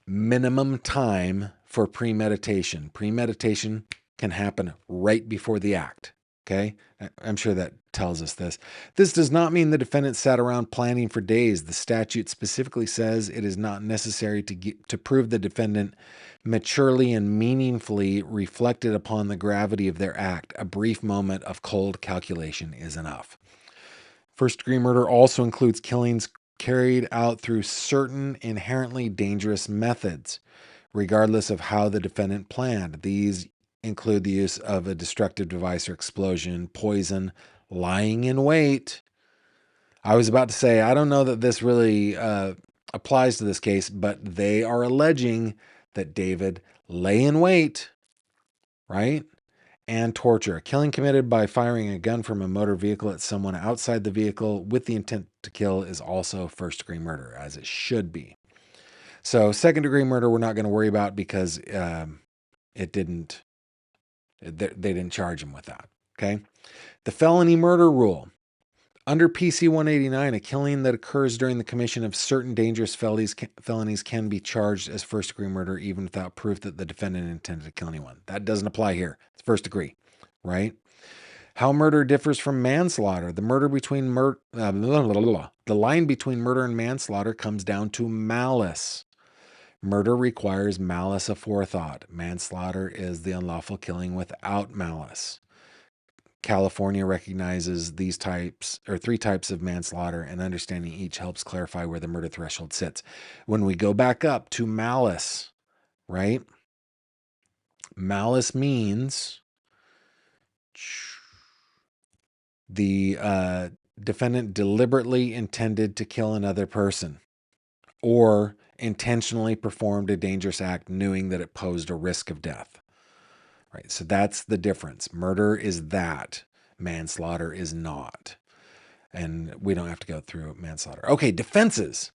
minimum time for premeditation. Premeditation can happen right before the act. Okay, I'm sure that tells us this. This does not mean the defendant sat around planning for days. The statute specifically says it is not necessary to prove the defendant maturely and meaningfully reflected upon the gravity of their act. A brief moment of cold calculation is enough. First degree murder also includes killings carried out through certain inherently dangerous methods, regardless of how the defendant planned. These include the use of a destructive device or explosion, poison, lying in wait. I was about to say, I don't know that this really applies to this case, but they are alleging that David lay in wait, right? And torture. A killing committed by firing a gun from a motor vehicle at someone outside the vehicle with the intent to kill is also first-degree murder, as it should be. So second-degree murder we're not going to worry about because they didn't charge him with that, okay? The felony murder rule. Under PC 189, a killing that occurs during the commission of certain dangerous felonies can be charged as first-degree murder even without proof that the defendant intended to kill anyone. That doesn't apply here. It's first degree, right? How murder differs from manslaughter. The line between murder and manslaughter comes down to malice. Murder requires malice aforethought. Manslaughter is the unlawful killing without malice. California recognizes these three types of manslaughter, and understanding each helps clarify where the murder threshold sits. When we go back up to malice, right? Malice means the defendant deliberately intended to kill another person or intentionally performed a dangerous act knowing that it posed a risk of death. Right, so that's the difference. Murder is that. Manslaughter is not. And we don't have to go through manslaughter. Okay, defenses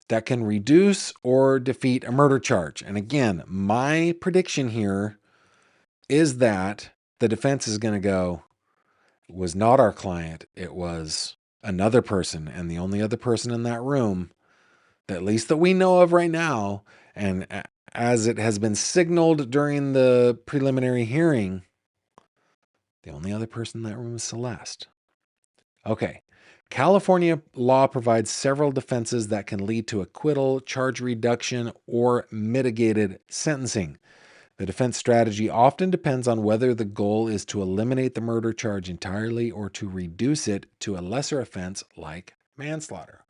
that can reduce or defeat a murder charge. And again, my prediction here is that the defense is going to go, it was not our client, it was another person. And the only other person in that room, at least that we know of right now, and as it has been signaled during the preliminary hearing, the only other person in that room is Celeste. Okay. California law provides several defenses that can lead to acquittal, charge reduction, or mitigated sentencing. The defense strategy often depends on whether the goal is to eliminate the murder charge entirely or to reduce it to a lesser offense like manslaughter.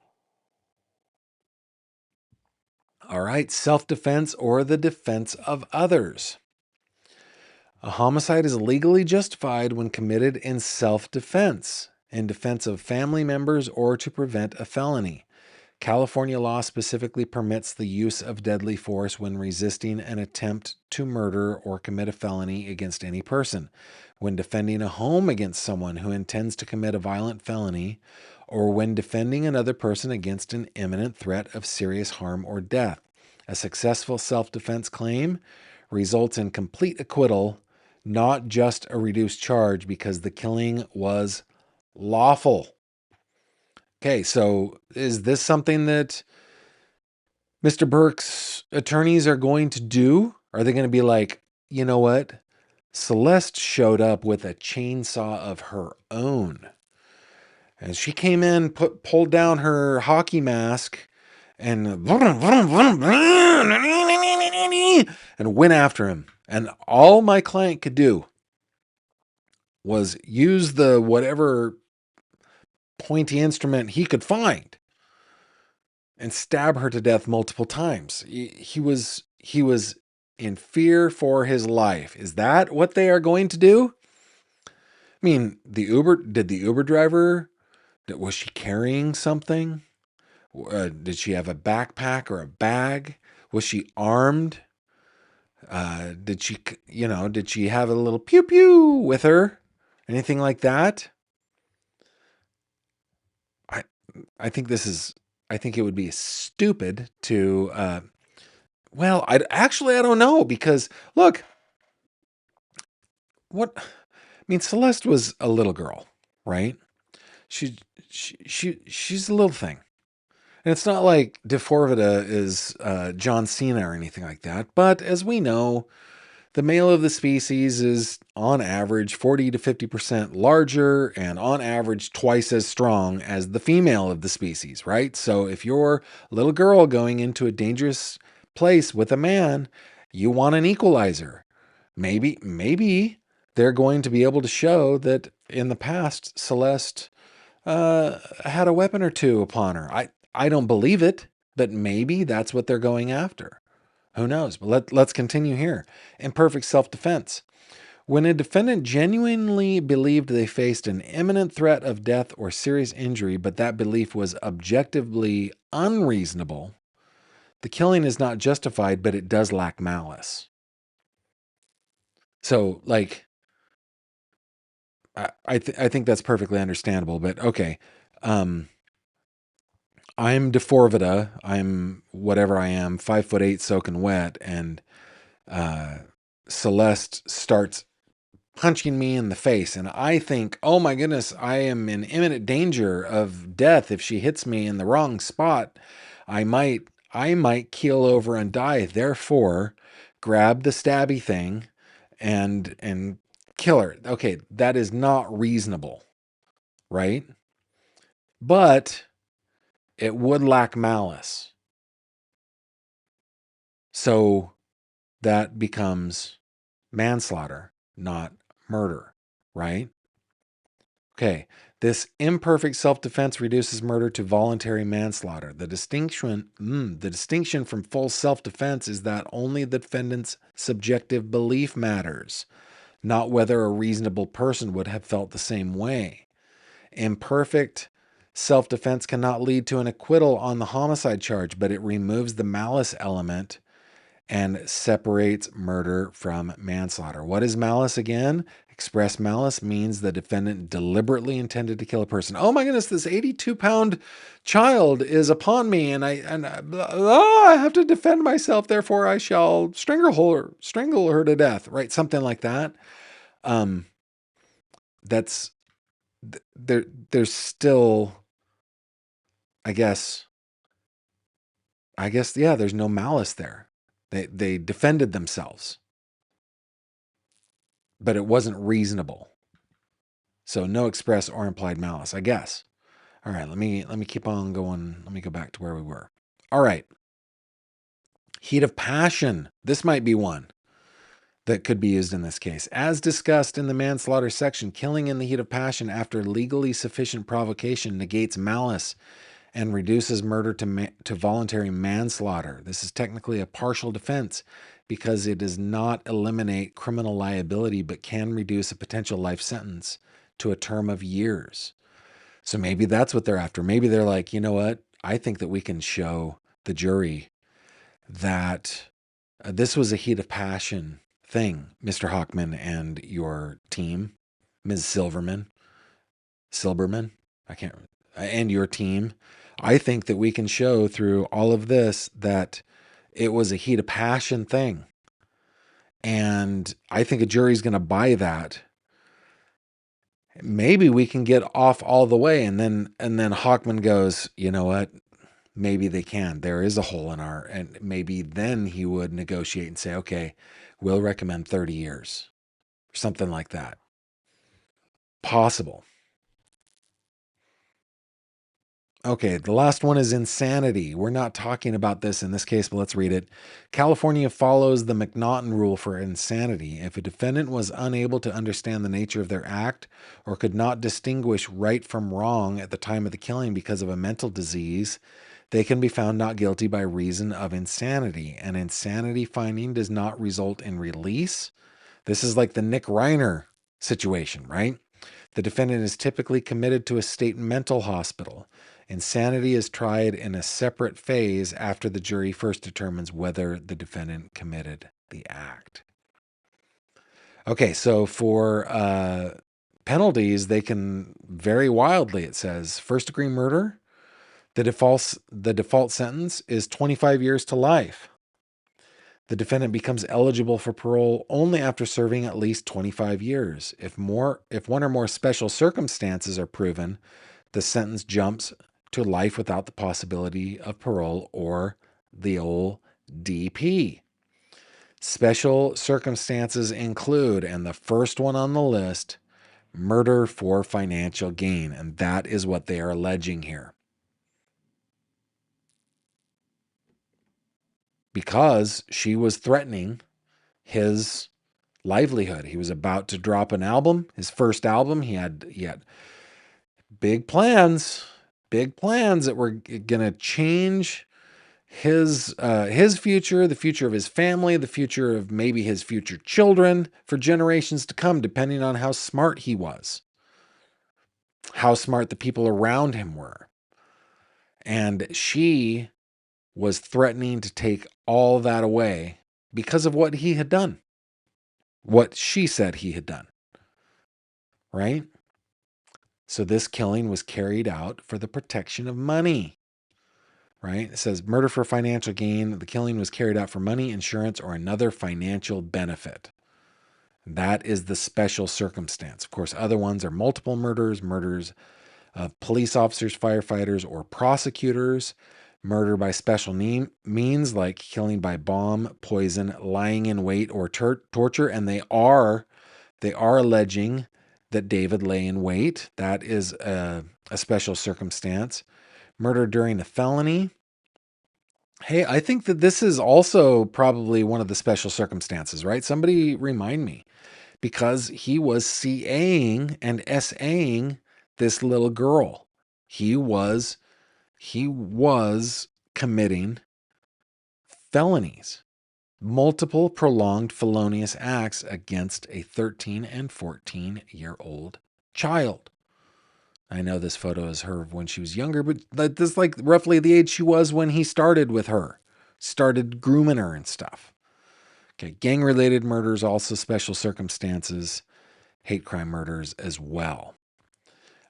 All right, self-defense or the defense of others. A homicide is legally justified when committed in self-defense, in defense of family members, or to prevent a felony. California law specifically permits the use of deadly force when resisting an attempt to murder or commit a felony against any person, when defending a home against someone who intends to commit a violent felony, or when defending another person against an imminent threat of serious harm or death. A successful self-defense claim results in complete acquittal, not just a reduced charge, because the killing was lawful. Okay, so is this something that Mr. Burke's attorneys are going to do? Are they going to be like, you know what? Celeste showed up with a chainsaw of her own. And she came in, pulled down her hockey mask, and went after him. And all my client could do was use the whatever pointy instrument he could find and stab her to death multiple times. He was in fear for his life. Is that what they are going to do? I mean, did the Uber driver, was she carrying something? Did she have a backpack or a bag? Was she armed? Did she have a little pew pew with her? Anything like that? I think it would be stupid to, I don't know, because look, Celeste was a little girl, right? She's a little thing. And it's not like D4vd is John Cena or anything like that. But as we know, the male of the species is on average 40 to 50% larger and on average twice as strong as the female of the species, right? So if you're a little girl going into a dangerous place with a man, you want an equalizer. Maybe they're going to be able to show that in the past, Celeste had a weapon or two upon her. I don't believe it, but maybe that's what they're going after. Who knows? But let's continue here. Imperfect self-defense. When a defendant genuinely believed they faced an imminent threat of death or serious injury, but that belief was objectively unreasonable, the killing is not justified, but it does lack malice. So, like, I think that's perfectly understandable, but okay. I'm D4vd. I'm whatever I am, 5'8", soaking wet, and Celeste starts punching me in the face, and I think, oh my goodness, I am in imminent danger of death. If she hits me in the wrong spot, I might keel over and die. Therefore, grab the stabby thing and kill her. Okay, that is not reasonable, right? But it would lack malice. So that becomes manslaughter, not murder, right? Okay, this imperfect self-defense reduces murder to voluntary manslaughter. The distinction from full self-defense is that only the defendant's subjective belief matters, not whether a reasonable person would have felt the same way. Imperfect self-defense cannot lead to an acquittal on the homicide charge, but it removes the malice element and separates murder from manslaughter. What is malice again? Express malice means the defendant deliberately intended to kill a person. Oh my goodness, this 82-pound child is upon me, and I have to defend myself. Therefore, I shall strangle her to death. Right, something like that. That's there. There's still, I guess, yeah. There's no malice there. They defended themselves, but it wasn't reasonable. So no express or implied malice, I guess. All right, let me keep on going. Let me go back to where we were. All right. Heat of passion. This might be one that could be used in this case. As discussed in the manslaughter section, killing in the heat of passion after legally sufficient provocation negates malice and reduces murder to voluntary manslaughter. This is technically a partial defense because it does not eliminate criminal liability, but can reduce a potential life sentence to a term of years. So maybe that's what they're after. Maybe they're like, you know what? I think that we can show the jury that this was a heat of passion thing, Mr. Hockman and your team, Ms. Silberman, and your team. I think that we can show through all of this that it was a heat of passion thing. And I think a jury's going to buy that. Maybe we can get off all the way. And then Hockman goes, you know what? Maybe they can. There is a hole in our, and maybe then he would negotiate and say, okay, we'll recommend 30 years or something like that. Possible. Okay, the last one is insanity. We're not talking about this in this case, but let's read it. California follows the McNaughton rule for insanity. If a defendant was unable to understand the nature of their act or could not distinguish right from wrong at the time of the killing because of a mental disease, they can be found not guilty by reason of insanity. An insanity finding does not result in release. This is like the Nick Reiner situation, right? The defendant is typically committed to a state mental hospital. Insanity is tried in a separate phase after the jury first determines whether the defendant committed the act. Okay, so for penalties, they can vary wildly. It says first-degree murder, the default sentence is 25 years to life. The defendant becomes eligible for parole only after serving at least 25 years. If one or more special circumstances are proven, the sentence jumps to life without the possibility of parole, or the old DP. Special circumstances include, and the first one on the list, murder for financial gain, and that is what they are alleging here. Because she was threatening his livelihood. He was about to drop an album, his first album. He had big plans big plans that were going to change his future, the future of his family, the future of maybe his future children for generations to come, depending on how smart he was, how smart the people around him were. And she was threatening to take all that away because of what he had done, what she said he had done, right? So this killing was carried out for the protection of money, right? It says murder for financial gain. The killing was carried out for money, insurance, or another financial benefit. That is the special circumstance. Of course, other ones are multiple murders, murders of police officers, firefighters, or prosecutors, murder by special means like killing by bomb, poison, lying in wait, or torture. And they are alleging that David lay in wait. That is a special circumstance. Murder during a felony. Hey, I think that this is also probably one of the special circumstances, right? Somebody remind me. Because he was CAing and SAing this little girl. He was committing felonies, multiple prolonged felonious acts against a 13 and 14-year-old child. I know this photo is her when she was younger, but this is like roughly the age she was when he started with her, started grooming her and stuff. Okay, gang-related murders, also special circumstances, hate crime murders as well.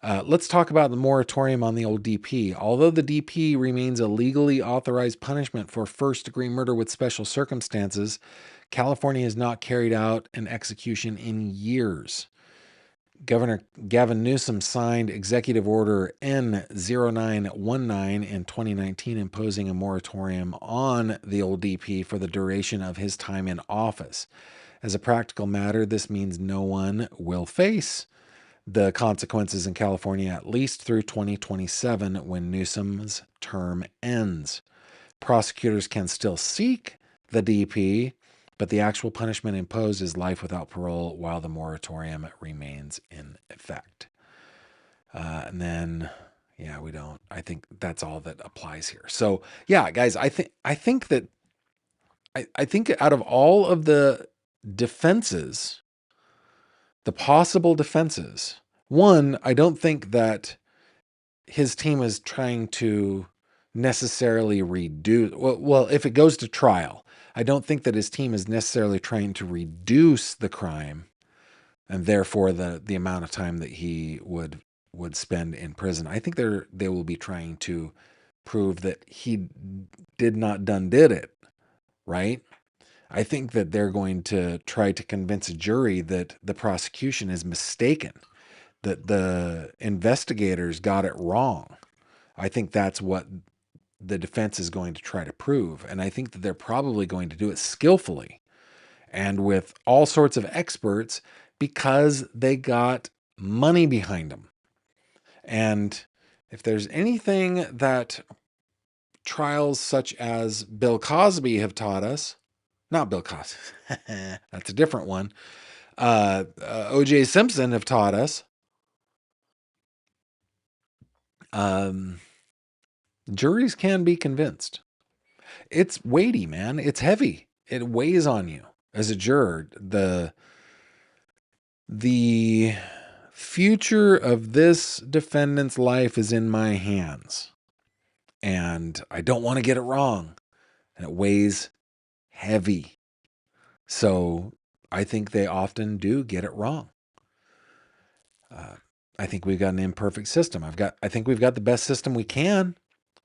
Let's talk about the moratorium on the old DP. Although the DP remains a legally authorized punishment for first-degree murder with special circumstances, California has not carried out an execution in years. Governor Gavin Newsom signed Executive Order N0919 in 2019, imposing a moratorium on the old DP for the duration of his time in office. As a practical matter, this means no one will face the consequences in California at least through 2027 when Newsom's term ends. Prosecutors can still seek the DP, but the actual punishment imposed is life without parole while the moratorium remains in effect. And then, yeah, we don't. I think that's all that applies here. So, yeah, guys, I think out of all of the defenses, the possible defenses, one, I don't think that his team is trying to necessarily reduce. Well, if it goes to trial, I don't think that his team is necessarily trying to reduce the crime and therefore the amount of time that he would spend in prison. I think they will be trying to prove that he did it, right? I think that they're going to try to convince a jury that the prosecution is mistaken, that the investigators got it wrong. I think that's what the defense is going to try to prove. And I think that they're probably going to do it skillfully and with all sorts of experts because they got money behind them. And if there's anything that trials such as Bill Cosby have taught us, not Bill Cosby, that's a different one, O.J. Simpson have taught us, juries can be convinced. It's weighty, man. It's heavy. It weighs on you as a juror. The future of this defendant's life is in my hands, and I don't want to get it wrong. And it weighs heavy. So I think they often do get it wrong. I think we've got an imperfect system. I think we've got the best system we can,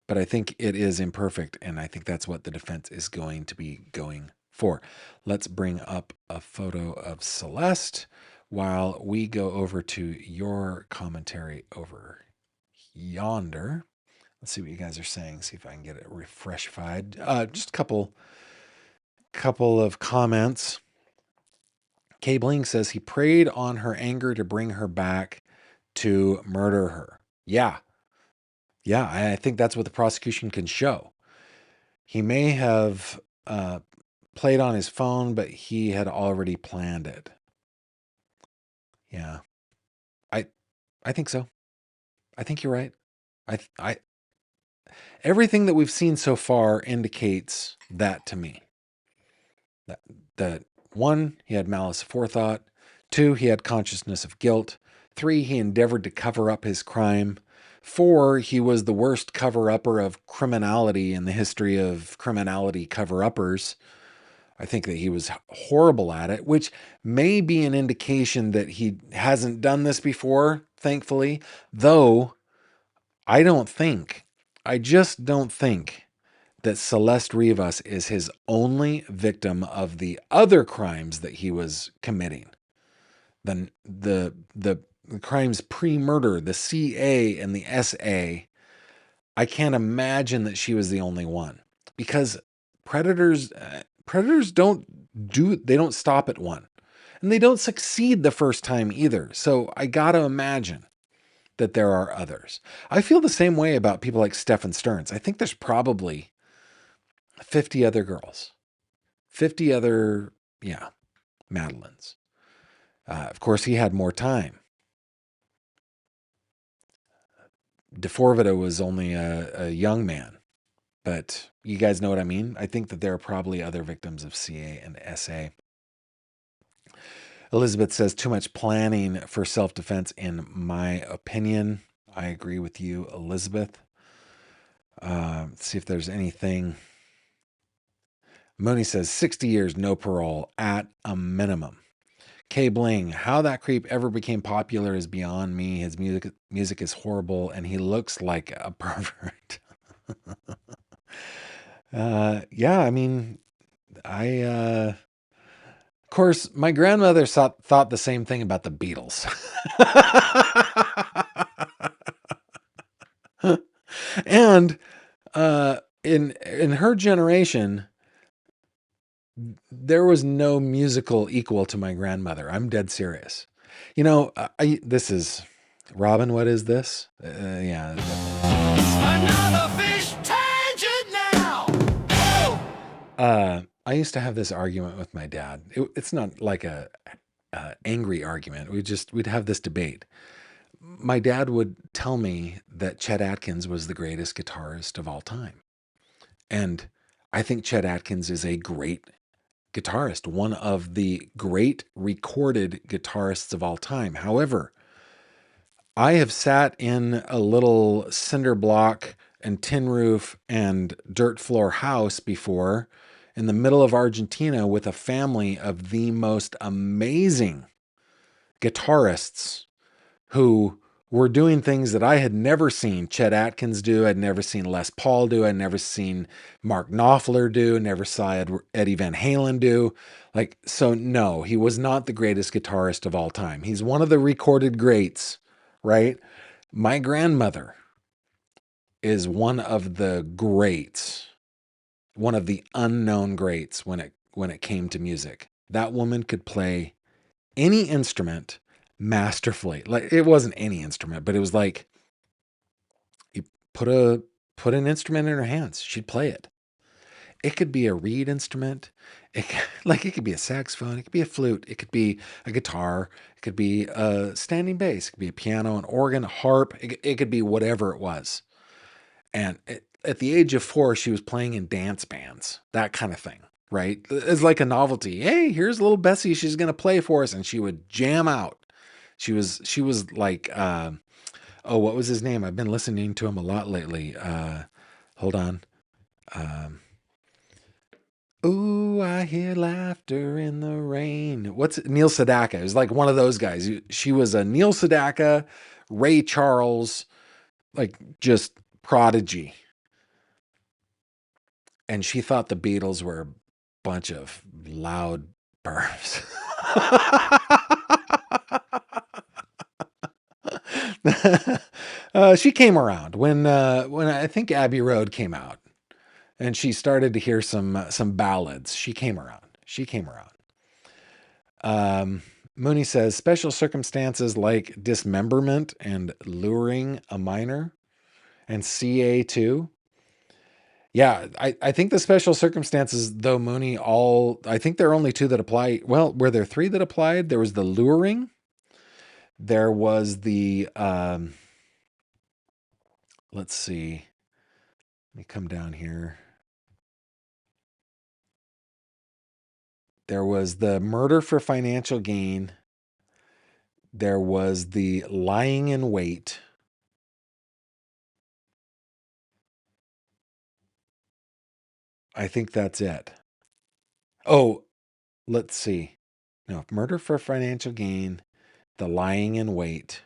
but I think it is imperfect, and I think that's what the defense is going to be going for. Let's bring up a photo of Celeste while we go over to your commentary over yonder. Let's see what you guys are saying. See if I can get it refreshified. Just a couple of comments. Kay Bling says he preyed on her anger to bring her back to murder her. Yeah, I think that's what the prosecution can show. He may have played on his phone, but he had already planned it. Yeah, I think so. I think you're right. I everything that we've seen so far indicates that to me. That one, he had malice aforethought. Two, he had consciousness of guilt. Three, he endeavored to cover up his crime. Four, he was the worst cover-upper of criminality in the history of criminality cover-uppers. I think that he was horrible at it, which may be an indication that he hasn't done this before, thankfully. Though, I just don't think that Celeste Rivas is his only victim of the other crimes that he was committing. The crimes pre-murder, the CA and the SA. I can't imagine that she was the only one, because predators don't stop at one, and they don't succeed the first time either. So I got to imagine that there are others. I feel the same way about people like Stefan Stearns. I think there's probably 50 other girls, 50 other, Madeleines. Of course, he had more time. D4vd was only a young man, but you guys know what I mean? I think that there are probably other victims of CA and SA. Elizabeth says, too much planning for self-defense, in my opinion. I agree with you, Elizabeth. Let's see if there's anything. Mooney says, 60 years, no parole, at a minimum. K Bling, how that creep ever became popular is beyond me. His music is horrible, and he looks like a pervert. Yeah, I mean, of course, my grandmother thought the same thing about the Beatles. And in her generation, there was no musical equal to my grandmother. I'm dead serious. You know, this is Robin. What is this? Yeah. Another fish tangent now. I used to have this argument with my dad. It's not like a angry argument. We'd have this debate. My dad would tell me that Chet Atkins was the greatest guitarist of all time. And I think Chet Atkins is a great guitarist, one of the great recorded guitarists of all time. However, I have sat in a little cinder block and tin roof and dirt floor house before in the middle of Argentina with a family of the most amazing guitarists who were doing things that I had never seen Chet Atkins do. I'd never seen Les Paul do. I'd never seen Mark Knopfler do. Never saw Eddie Van Halen do. So no, he was not the greatest guitarist of all time. He's one of the recorded greats, right? My grandmother is one of the greats, one of the unknown greats when it came to music. That woman could play any instrument masterfully. Like, it wasn't any instrument, but it was like you put an instrument in her hands, she'd play it. It could be a reed instrument. It could be a saxophone. It could be a flute. It could be a guitar. It could be a standing bass. It could be a piano, an organ, a harp. It could be whatever it was. And at the age of 4, she was playing in dance bands, that kind of thing, right? It's like a novelty. Hey, here's little Bessie. She's going to play for us. And she would jam out. She was like, what was his name? I've been listening to him a lot lately. Hold on. Ooh, I hear laughter in the rain. What's Neil Sedaka? It was like one of those guys. She was a Neil Sedaka, Ray Charles, like just prodigy. And she thought the Beatles were a bunch of loud pervs. She came around when I think Abbey Road came out, and she started to hear some ballads. She came around. Mooney says special circumstances like dismemberment and luring a minor, and CA2. Yeah, I think the special circumstances, though, Mooney, I think there are only 2 that apply. Well, were there 3 that applied? There was the luring. There was the let's see. Let me come down here. There was the murder for financial gain. There was the lying in wait. I think that's it. Oh, let's see. No, murder for financial gain, the lying in wait.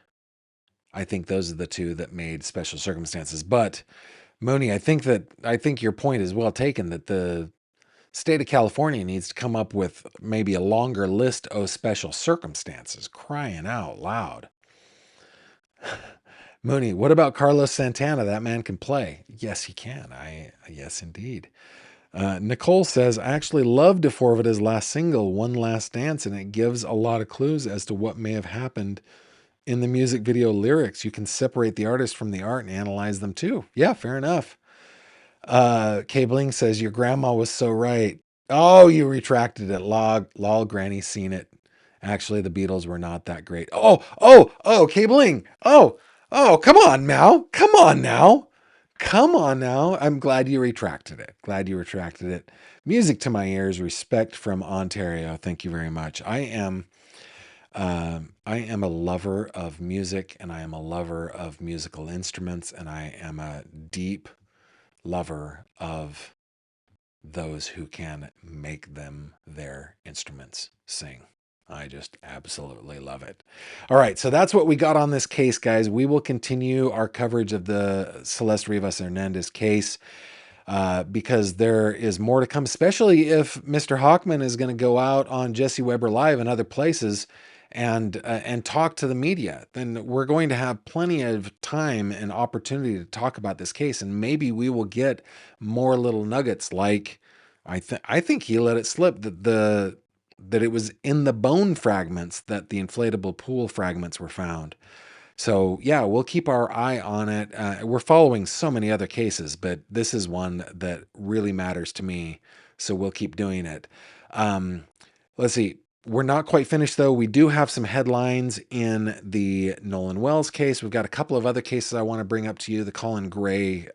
I think those are the two that made special circumstances. But Moni, I think your point is well taken that the state of California needs to come up with maybe a longer list of special circumstances. Crying out loud. Mooney, what about Carlos Santana? That man can play. Yes, he can. Yes, indeed. Nicole says, I actually love D4vd's last single, One Last Dance, and it gives a lot of clues as to what may have happened in the music video lyrics. You can separate the artist from the art and analyze them too. Yeah, fair enough. Cabling says, your grandma was so right. Oh, you retracted it. Lol, Granny's seen it. Actually, the Beatles were not that great. Oh, Cabling. Oh, come on now. Come on now. Come on now. I'm glad you retracted it. Glad you retracted it. Music to my ears. Respect from Ontario. Thank you very much. I am a lover of music, and I am a lover of musical instruments, and I am a deep lover of those who can make them their instruments sing. I just absolutely love it. All right, so that's what we got on this case, guys. We will continue our coverage of the Celeste Rivas Hernandez case because there is more to come, especially if Mr. Hochman is going to go out on Jesse Weber Live and other places and talk to the media. Then we're going to have plenty of time and opportunity to talk about this case, and maybe we will get more little nuggets. Like I think he let it slip that it was in the bone fragments that the inflatable pool fragments were found. So yeah, we'll keep our eye on it. We're following so many other cases, but this is one that really matters to me. So we'll keep doing it. Let's see. We're not quite finished though. We do have some headlines in the Nolan Wells case. We've got a couple of other cases I want to bring up to you. The Colin Gray,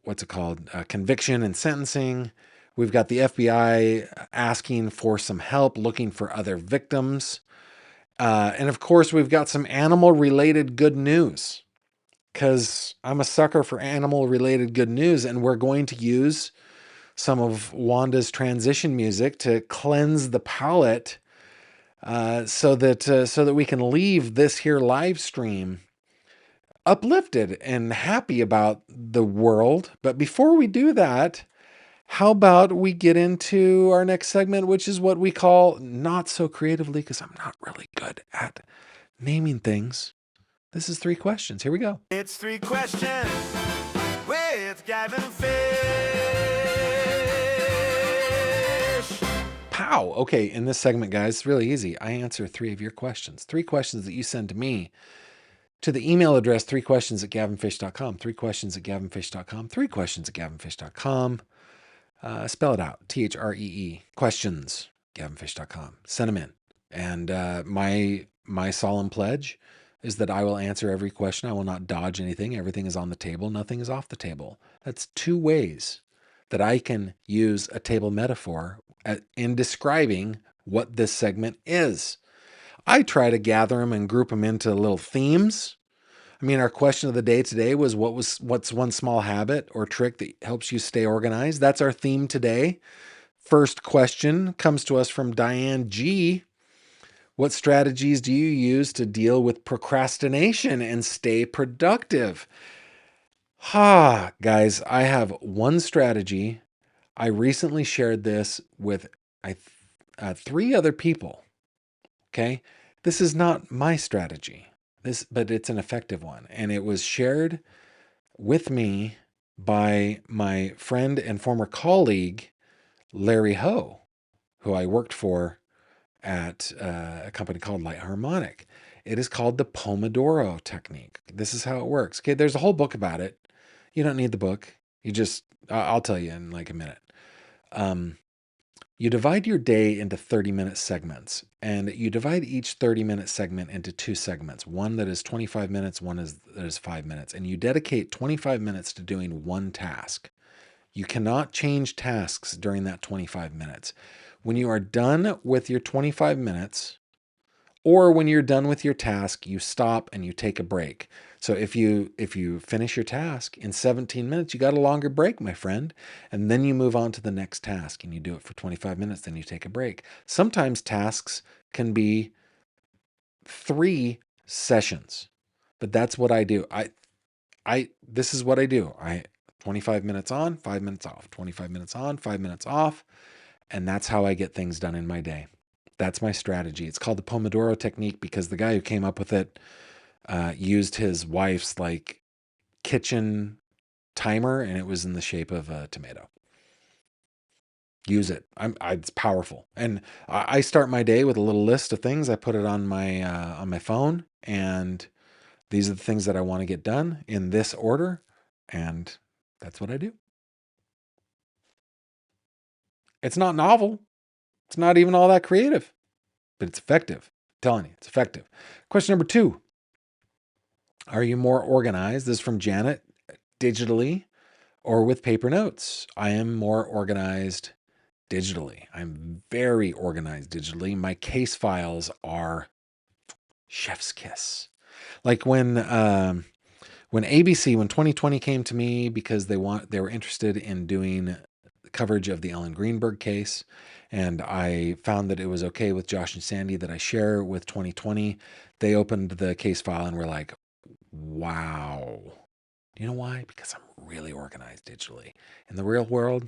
what's it called? Conviction and sentencing. We've got the FBI asking for some help, looking for other victims. And of course, we've got some animal-related good news because I'm a sucker for animal-related good news, and we're going to use some of Wanda's transition music to cleanse the palate so that we can leave this here live stream uplifted and happy about the world. But before we do that, how about we get into our next segment, which is what we call not so creatively, because I'm not really good at naming things. This is 3 questions. Here we go. It's 3 questions with Gavin Fish. Pow. Okay, in this segment, guys, it's really easy. I answer 3 of your questions. 3 questions that you send to me to the email address 3questions@gavinfish.com. 3questions@gavinfish.com. 3questions@gavinfish.com. Spell it out. THREE. Questions. GavinFish.com. Send them in. And my solemn pledge is that I will answer every question. I will not dodge anything. Everything is on the table. Nothing is off the table. That's 2 ways that I can use a table metaphor in describing what this segment is. I try to gather them and group them into little themes. I mean, our question of the day today was what's one small habit or trick that helps you stay organized? That's our theme today. First question comes to us from Diane G. What strategies do you use to deal with procrastination and stay productive? Guys, I have one strategy. I recently shared this with 3 other people. Okay? This is not my strategy. But it's an effective one. And it was shared with me by my friend and former colleague, Larry Ho, who I worked for at a company called Light Harmonic. It is called the Pomodoro technique. This is how it works. Okay, there's a whole book about it. You don't need the book. I'll tell you in like a minute. You divide your day into 30-minute segments, and you divide each 30-minute segment into 2 segments, one that is 25 minutes, one that is 5 minutes, and you dedicate 25 minutes to doing one task. You cannot change tasks during that 25 minutes. When you are done with your 25 minutes, or when you're done with your task, you stop and you take a break. So if you finish your task in 17 minutes, you got a longer break, my friend. And then you move on to the next task and you do it for 25 minutes, then you take a break. Sometimes tasks can be 3 sessions. But that's what I do. This is what I do. 25 minutes on, 5 minutes off. 25 minutes on, 5 minutes off, and that's how I get things done in my day. That's my strategy. It's called the Pomodoro technique because the guy who came up with it used his wife's like kitchen timer, and it was in the shape of a tomato. Use it. It's powerful, and I start my day with a little list of things. I put it on my phone, and these are the things that I want to get done in this order, and that's what I do. It's not novel. It's not even all that creative, but it's effective. I'm telling you, it's effective. Question number 2. Are you more organized? This is from Janet. Digitally or with paper notes? I am more organized digitally. I'm very organized digitally. My case files are chef's kiss. Like when ABC, when 2020 came to me because they were interested in doing coverage of the Ellen Greenberg case, and I found that it was okay with Josh and Sandy that I share with 2020. They opened the case file and were like, wow. You know why? Because I'm really organized digitally. In the real world,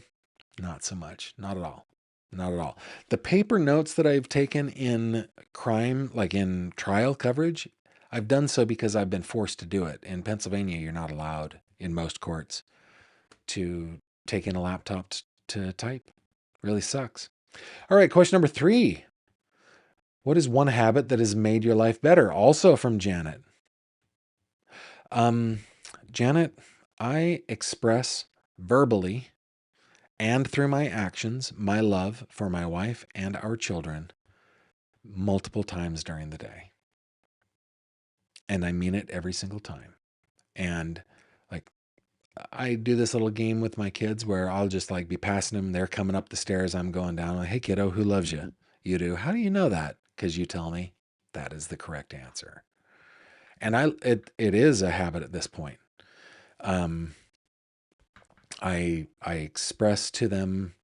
not so much. Not at all. Not at all. The paper notes that I've taken in crime, like in trial coverage, I've done so because I've been forced to do it. In Pennsylvania, you're not allowed in most courts to take in a laptop to type. Really sucks. All right, question number 3. What is one habit that has made your life better? Also from Janet. Janet, I express verbally and through my actions my love for my wife and our children multiple times during the day. And I mean it every single time. And like I do this little game with my kids where I'll just like be passing them. They're coming up the stairs. I'm going down. I'm like, hey, kiddo, who loves you? You do. How do you know that? Because you tell me. That is the correct answer. And it is a habit at this point. I express to them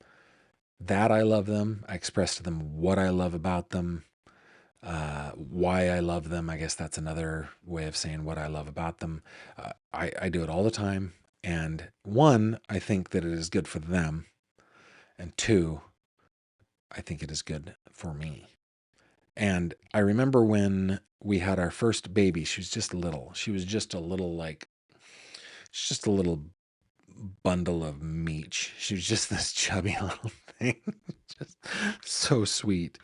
that I love them. I express to them what I love about them, why I love them. I guess that's another way of saying what I love about them. I do it all the time. And 1, I think that it is good for them. And 2, I think it is good for me. And I remember when we had our first baby, she was just little. She was just a little just a little bundle of meat. She was just this chubby little thing. Just so sweet.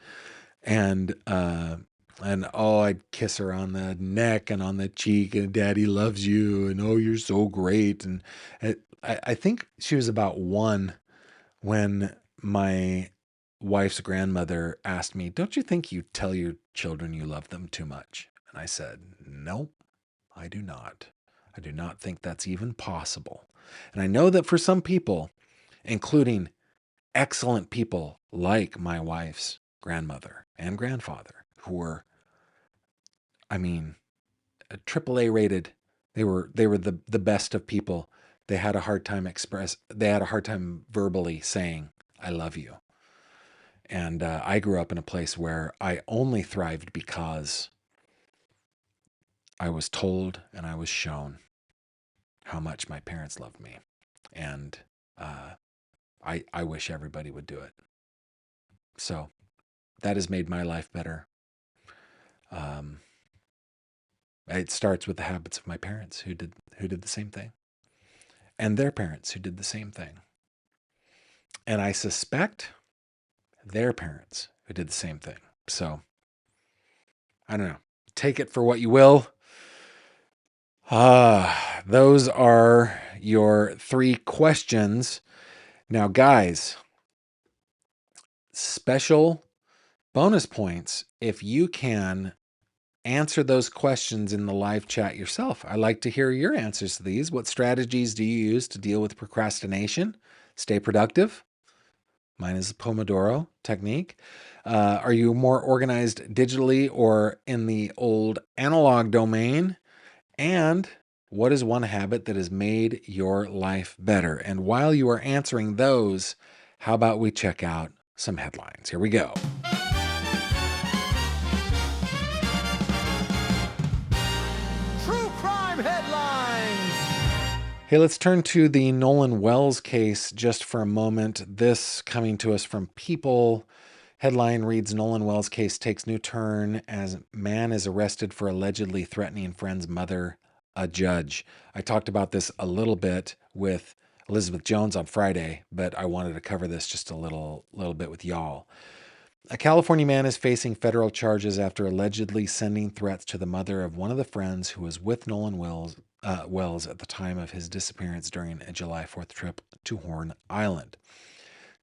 And oh, I'd kiss her on the neck and on the cheek, and Daddy loves you, and oh, you're so great. And I think she was about 1 when my wife's grandmother asked me, don't you think you tell your children you love them too much? And I said, nope, I do not. I do not think that's even possible. And I know that for some people, including excellent people like my wife's grandmother and grandfather, who were, I mean, AAA rated. They were the best of people. They had a hard time verbally saying, I love you. And I grew up in a place where I only thrived because I was told and I was shown how much my parents loved me. And I wish everybody would do it. So that has made my life better. It starts with the habits of my parents who did the same thing, and their parents who did the same thing. And I suspect their parents who did the same thing. So I don't know. Take it for what you will. Those are your 3 questions. Now, guys, special bonus points if you can answer those questions in the live chat yourself. I like to hear your answers to these. What strategies do you use to deal with procrastination? Stay productive. Mine is the Pomodoro technique. Are you more organized digitally or in the old analog domain? And what is one habit that has made your life better? And while you are answering those, how about we check out some headlines? Here we go. True crime headlines. Hey, let's turn to the Nolan Wells case just for a moment. This coming to us from People. Headline reads, Nolan Wells case takes new turn as man is arrested for allegedly threatening friend's mother, a judge. I talked about this a little bit with Elizabeth Jones on Friday, but I wanted to cover this just a little bit with y'all. A California man is facing federal charges after allegedly sending threats to the mother of one of the friends who was with Nolan Wells at the time of his disappearance during a July 4th trip to Horn Island.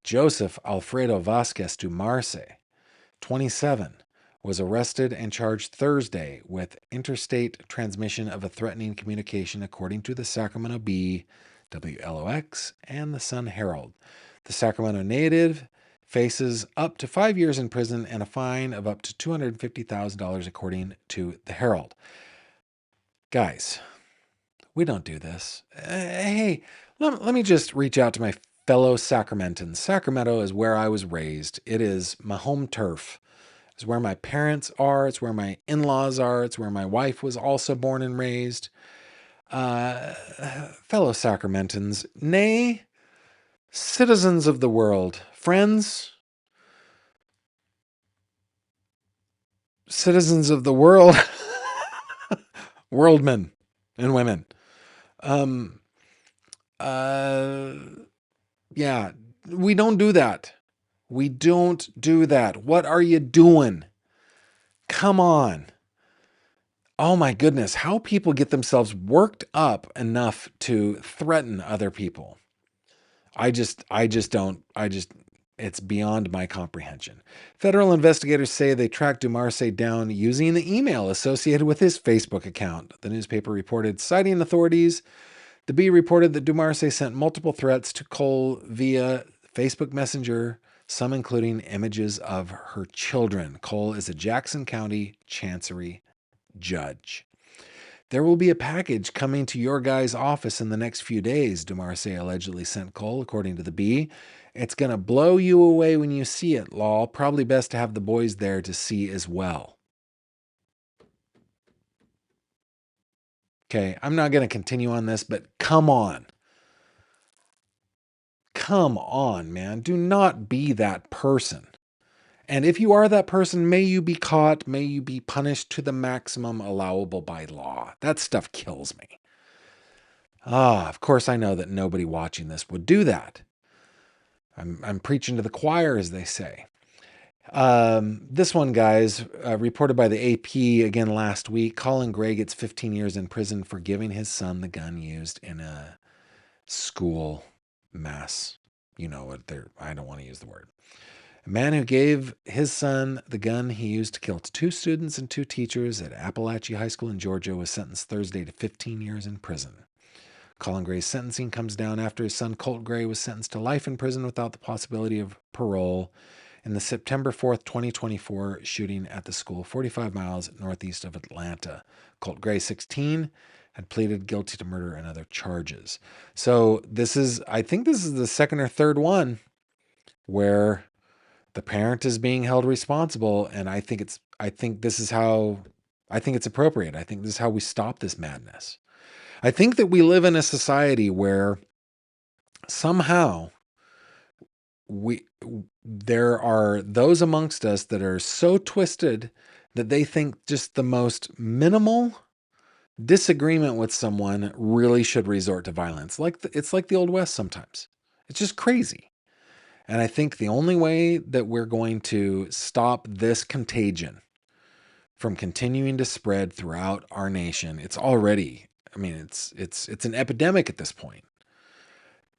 Joseph Alfredo Vasquez Dumarce, 27, was arrested and charged Thursday with interstate transmission of a threatening communication, according to the Sacramento Bee, WLOX, and the Sun Herald. The Sacramento native faces up to 5 years in prison and a fine of up to $250,000, according to the Herald. Guys, we don't do this. Hey, let me just reach out to my fellow Sacramentans. Sacramento is where I was raised. It is my home turf. It's where my parents are. It's where my in-laws are. It's where my wife was also born and raised. Fellow Sacramentans, nay, citizens of the world, friends, citizens of the world, worldmen and women. Yeah, we don't do that. We don't do that. What are you doing? Come on. Oh my goodness, how people get themselves worked up enough to threaten other people. It's beyond my comprehension. Federal investigators say they tracked Dumarce down using the email associated with his Facebook account. The newspaper reported, citing authorities, the Bee reported that Dumarce sent multiple threats to Cole via Facebook Messenger, some including images of her children. Cole is a Jackson County Chancery judge. There will be a package coming to your guy's office in the next few days, Dumarce allegedly sent Cole, according to the Bee. It's going to blow you away when you see it, lol. Probably best to have the boys there to see as well. Okay, I'm not going to continue on this, but come on. Come on, man. Do not be that person. And if you are that person, may you be caught, may you be punished to the maximum allowable by law. That stuff kills me. Of course I know that nobody watching this would do that. I'm preaching to the choir, as they say. This one, guys, reported by the AP again last week. Colin Gray gets 15 years in prison for giving his son the gun used in a school mass. You know what? I don't want to use the word. A man who gave his son the gun he used to kill 2 students and 2 teachers at Appalachia High School in Georgia was sentenced Thursday to 15 years in prison. Colin Gray's sentencing comes down after his son Colt Gray was sentenced to life in prison without the possibility of parole in the September 4th, 2024 shooting at the school 45 miles northeast of Atlanta. Colt Gray, 16, had pleaded guilty to murder and other charges. So I think this is the second or third one where the parent is being held responsible, and I think it's appropriate. I think this is how we stop this madness. I think that we live in a society where somehow there are those amongst us that are so twisted that they think just the most minimal disagreement with someone really should resort to violence. It's like the Old West sometimes. It's just crazy. And I think the only way that we're going to stop this contagion from continuing to spread throughout our nation, it's an epidemic at this point,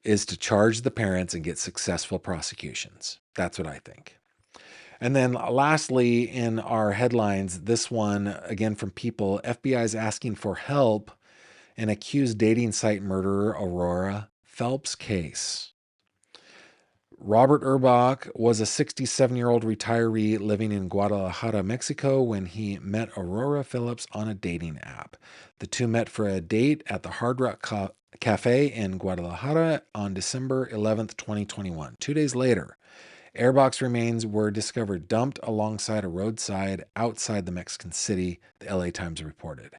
is to charge the parents and get successful prosecutions. That's what I think. And then lastly, in our headlines, this one again from People, FBI is asking for help in accused dating site murderer Aurora Phelps case. Robert Urbach was a 67-year-old retiree living in Guadalajara, Mexico, when he met Aurora Phillips on a dating app. The two met for a date at the Hard Rock Cafe in Guadalajara on December 11th, 2021. 2 days later, Urbach's remains were discovered dumped alongside a roadside outside the Mexican city, the LA Times reported.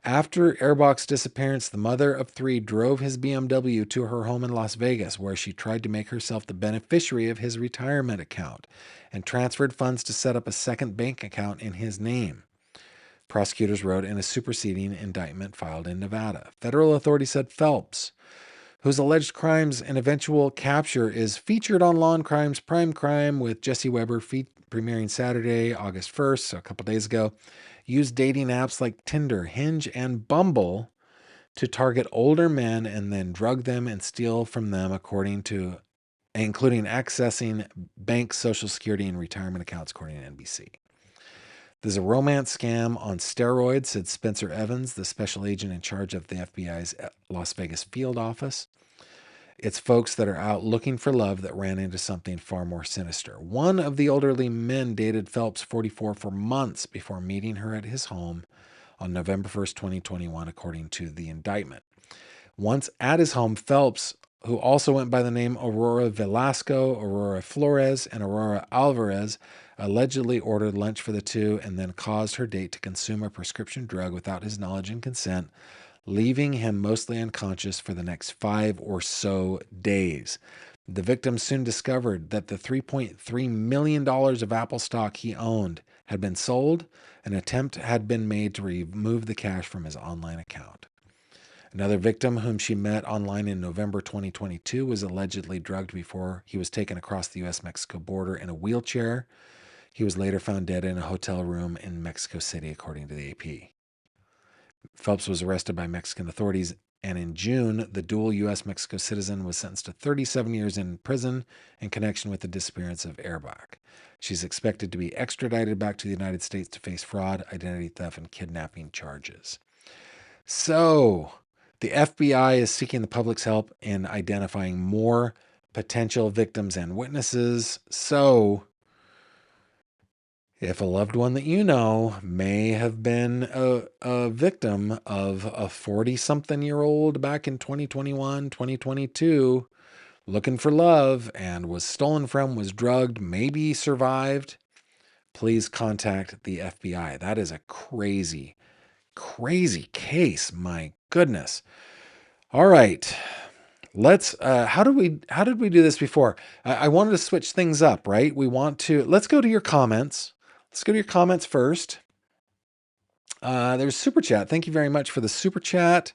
After Urbach's disappearance, the mother of three drove his BMW to her home in Las Vegas, where she tried to make herself the beneficiary of his retirement account and transferred funds to set up a second bank account in his name. Prosecutors wrote in a superseding indictment filed in Nevada. Federal authorities said Phelps, whose alleged crimes and eventual capture is featured on Law and Crime's Prime Crime with Jesse Weber, premiering Saturday, August 1st, so a couple days ago, used dating apps like Tinder, Hinge, and Bumble to target older men and then drug them and steal from them, including accessing bank, Social Security, and retirement accounts, according to NBC. There's a romance scam on steroids, said Spencer Evans, the special agent in charge of the FBI's Las Vegas field office. It's folks that are out looking for love that ran into something far more sinister. One of the elderly men dated Phelps, 44, for months before meeting her at his home on November 1st, 2021, according to the indictment. Once at his home, Phelps, who also went by the name Aurora Velasco, Aurora Flores, and Aurora Alvarez, allegedly ordered lunch for the two and then caused her date to consume a prescription drug without his knowledge and consent, leaving him mostly unconscious for the next 5 or so days. The victim soon discovered that the $3.3 million of Apple stock he owned had been sold. An attempt had been made to remove the cash from his online account. Another victim, whom she met online in November 2022, was allegedly drugged before he was taken across the U.S.-Mexico border in a wheelchair. He was later found dead in a hotel room in Mexico City, according to the AP. Phelps was arrested by Mexican authorities, and in June, the dual U.S.-Mexico citizen was sentenced to 37 years in prison in connection with the disappearance of Urbach. She's expected to be extradited back to the United States to face fraud, identity theft, and kidnapping charges. So, the FBI is seeking the public's help in identifying more potential victims and witnesses. So, if a loved one that you know may have been a victim of a 40-something-year-old back in 2021, 2022, looking for love and was stolen from, was drugged, maybe survived, please contact the FBI. That is a crazy, crazy case. My goodness. All right. Let's how did we do this before? I wanted to switch things up, right? Let's go to your comments. Let's go to your comments first. There's super chat. Thank you very much for the super chat.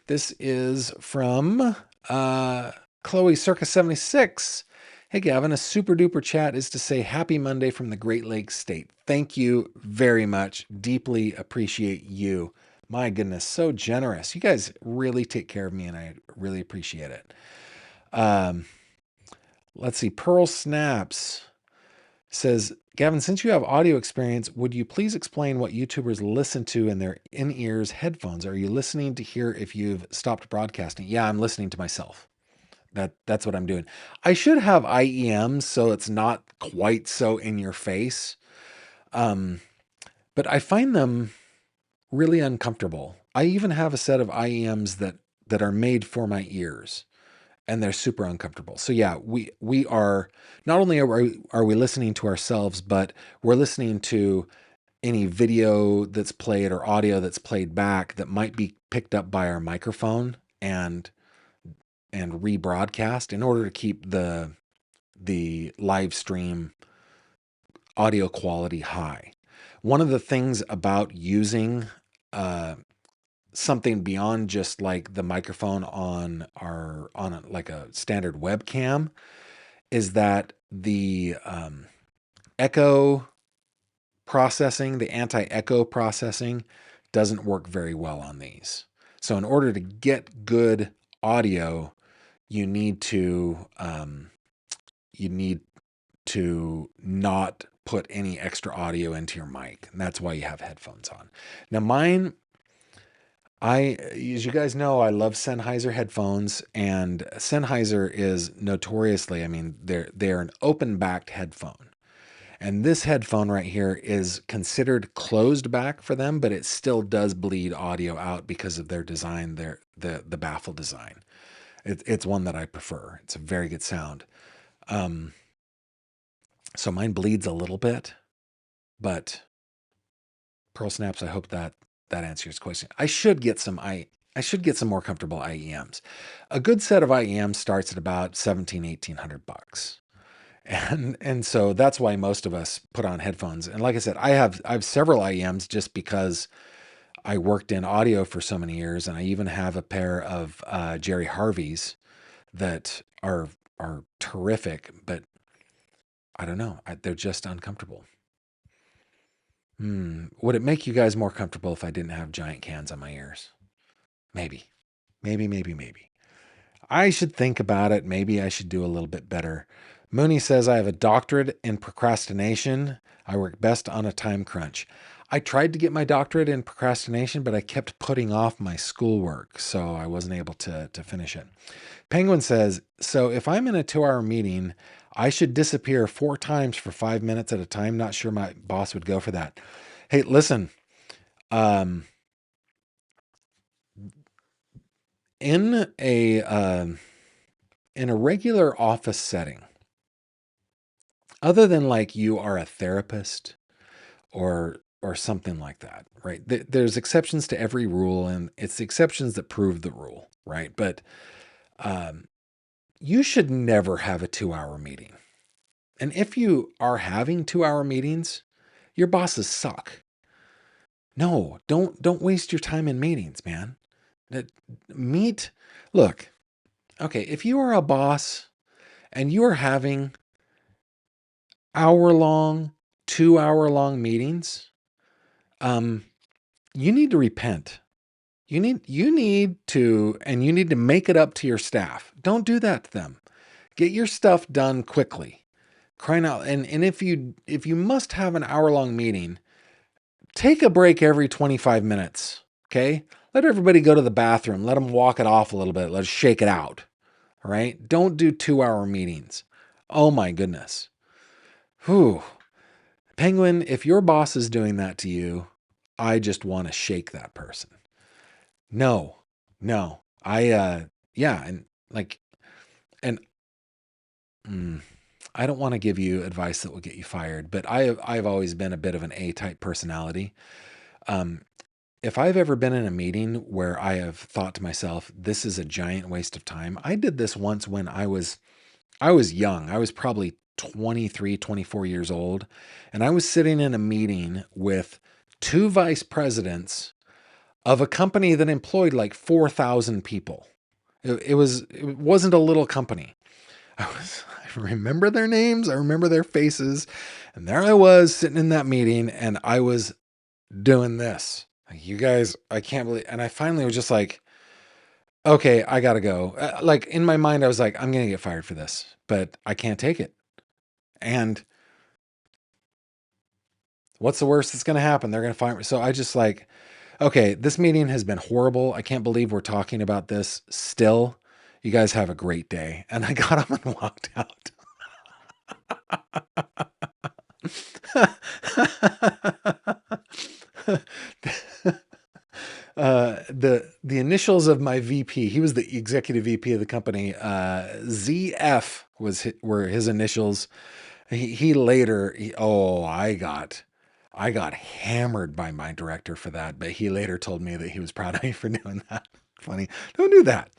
This is from Chloe Circa 76. Hey Gavin, a super duper chat is to say happy Monday from the Great Lakes State. Thank you very much. Deeply appreciate you. My goodness, so generous. You guys really take care of me and I really appreciate it. Let's see. Pearl Snaps says, Gavin, since you have audio experience, would you please explain what YouTubers listen to in their in-ears headphones? Are you listening to hear if you've stopped broadcasting? Yeah, I'm listening to myself. That's what I'm doing. I should have IEMs so it's not quite so in your face. But I find them really uncomfortable. I even have a set of IEMs that are made for my ears. And they're super uncomfortable. So yeah, we are not only are we listening to ourselves, but we're listening to any video that's played or audio that's played back that might be picked up by our microphone and rebroadcast in order to keep the live stream audio quality high. One of the things about using something beyond just like the microphone on like a standard webcam is that the echo processing, the anti-echo processing doesn't work very well on these. So in order to get good audio, you need to not put any extra audio into your mic. And that's why you have headphones on. Now mine, as you guys know, I love Sennheiser headphones, and Sennheiser is notoriously, I mean, they're an open-backed headphone. And this headphone right here is considered closed back for them, but it still does bleed audio out because of their design, the baffle design. It's one that I prefer. It's a very good sound. So mine bleeds a little bit, but Pearl Snaps, I hope that answers your question. I should get some more comfortable IEMs. A good set of IEMs starts at about $1,700-$1,800. And so that's why most of us put on headphones. And like I said, I have several IEMs just because I worked in audio for so many years, and I even have a pair of Jerry Harveys that are terrific, but I don't know, they're just uncomfortable. Would it make you guys more comfortable if I didn't have giant cans on my ears? Maybe. I should think about it. Maybe I should do a little bit better. Mooney says, I have a doctorate in procrastination. I work best on a time crunch. I tried to get my doctorate in procrastination, but I kept putting off my schoolwork, so I wasn't able to finish it. Penguin says, so if I'm in a 2-hour meeting, I should disappear 4 times for 5 minutes at a time. Not sure my boss would go for that. Hey, listen, in a regular office setting, other than like you are a therapist or something like that, right? There's exceptions to every rule, and it's the exceptions that prove the rule, right? But you should never have a 2-hour meeting. And if you are having 2-hour meetings, your bosses suck. No, don't waste your time in meetings, man. Look, okay, if you are a boss and you are having hour-long, 2-hour-long meetings, you need to repent. You need to make it up to your staff. Don't do that to them. Get your stuff done quickly. Crying out. And if you must have an hour-long meeting, take a break every 25 minutes. Okay? Let everybody go to the bathroom. Let them walk it off a little bit. Let's shake it out. All right? Don't do 2-hour meetings. Oh my goodness. Whew. Penguin, if your boss is doing that to you, I just want to shake that person. No. I don't want to give you advice that will get you fired, but I've always been a bit of an A-type personality. If I've ever been in a meeting where I have thought to myself, this is a giant waste of time. I did this once when I was young. I was probably 23, 24 years old, and I was sitting in a meeting with 2 vice presidents of a company that employed like 4,000 people. It wasn't a little company. I remember their names. I remember their faces. And there I was sitting in that meeting, and I was doing this. Like, you guys, I can't believe. And I finally was just like, okay, I got to go. Like in my mind, I was like, I'm going to get fired for this, but I can't take it. And what's the worst that's going to happen? They're going to fire me. So I just like, okay, this meeting has been horrible. I can't believe we're talking about this still. You guys have a great day. And I got up and walked out. The initials of my VP, he was the executive VP of the company. ZF were his initials. I got hammered by my director for that, but he later told me that he was proud of me for doing that. Funny. Don't do that.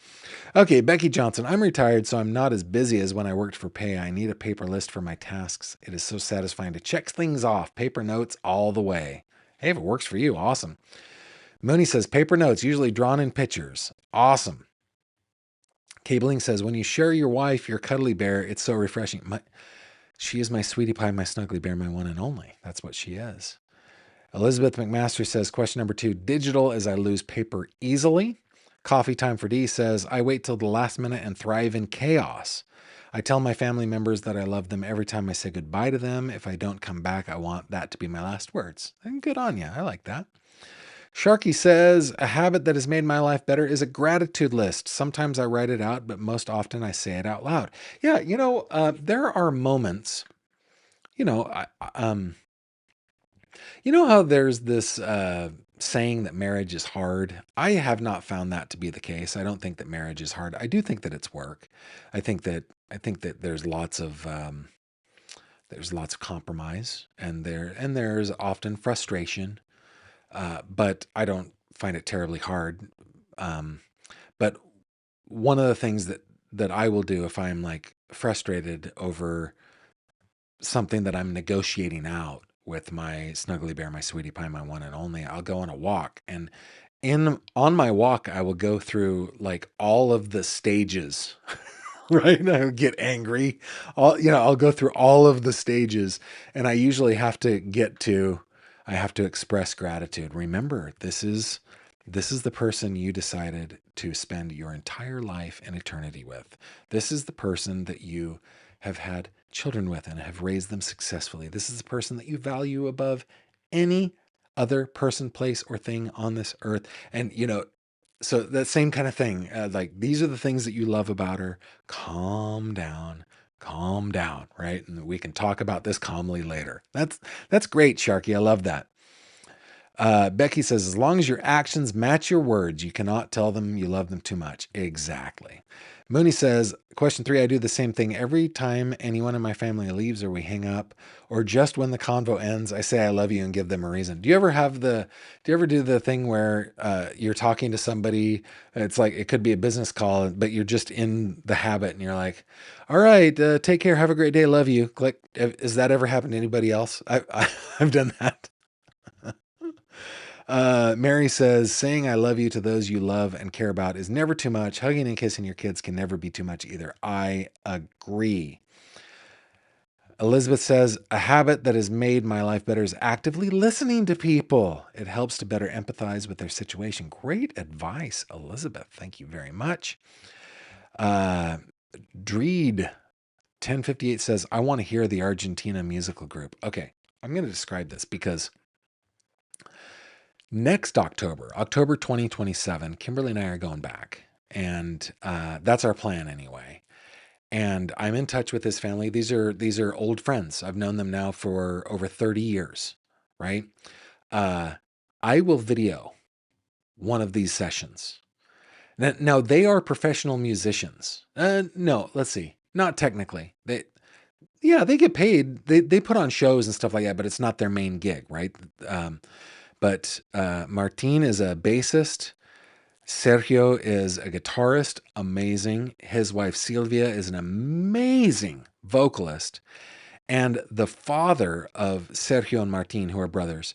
Okay, Becky Johnson. I'm retired, so I'm not as busy as when I worked for pay. I need a paper list for my tasks. It is so satisfying to check things off. Paper notes all the way. Hey, if it works for you, awesome. Mooney says, paper notes, usually drawn in pictures. Awesome. Cabling says, when you share your wife, your cuddly bear, it's so refreshing. She is my sweetie pie, my snuggly bear, my one and only. That's what she is. Elizabeth McMaster says, question number 2, digital as I lose paper easily. Coffee Time for D says, I wait till the last minute and thrive in chaos. I tell my family members that I love them every time I say goodbye to them. If I don't come back, I want that to be my last words. And good on you. I like that. Sharky says, a habit that has made my life better is a gratitude list. Sometimes I write it out, but most often I say it out loud. Yeah, there are moments, you know, you know how there's this saying that marriage is hard? I have not found that to be the case. I don't think that marriage is hard. I do think that it's work. I think that there's lots of compromise, and there's often frustration. But I don't find it terribly hard. But one of the things that I will do if I'm like frustrated over something that I'm negotiating out with my snuggly bear, my sweetie pie, my one and only, I'll go on a walk, and on my walk, I will go through like all of the stages, right? And I'll get angry. I'll go through all of the stages, and I usually I have to express gratitude. Remember, this is the person you decided to spend your entire life and eternity with. This is the person that you have had children with and have raised them successfully. This is the person that you value above any other person, place, or thing on this earth. And, so that same kind of thing, like these are the things that you love about her. Calm down, right? And we can talk about this calmly later. That's great, Sharky. I love that. Becky says, as long as your actions match your words, you cannot tell them you love them too much. Exactly. Mooney says, question 3, I do the same thing every time anyone in my family leaves or we hang up, or just when the convo ends, I say I love you and give them a reason. Do you ever do the thing where you're talking to somebody, it's like, it could be a business call, but you're just in the habit and you're like, all right, take care, have a great day, love you. Click. Has that ever happened to anybody else? I've done that. Mary says, saying I love you to those you love and care about is never too much. Hugging and kissing your kids can never be too much either. I agree. Elizabeth says, a habit that has made my life better is actively listening to people. It helps to better empathize with their situation. Great advice, Elizabeth. Thank you very much. Dreed 1058 says, I want to hear the Argentina musical group. Okay, I'm going to describe this because next October 2027, Kimberly and I are going back, and that's our plan anyway. And I'm in touch with this family. These are old friends. I've known them now for over 30 years, right? I will video one of these sessions. Now they are professional musicians. No, let's see. Not technically. They get paid. They put on shows and stuff like that, but it's not their main gig, right? But Martin is a bassist. Sergio is a guitarist, amazing. His wife Silvia is an amazing vocalist. And the father of Sergio and Martin, who are brothers,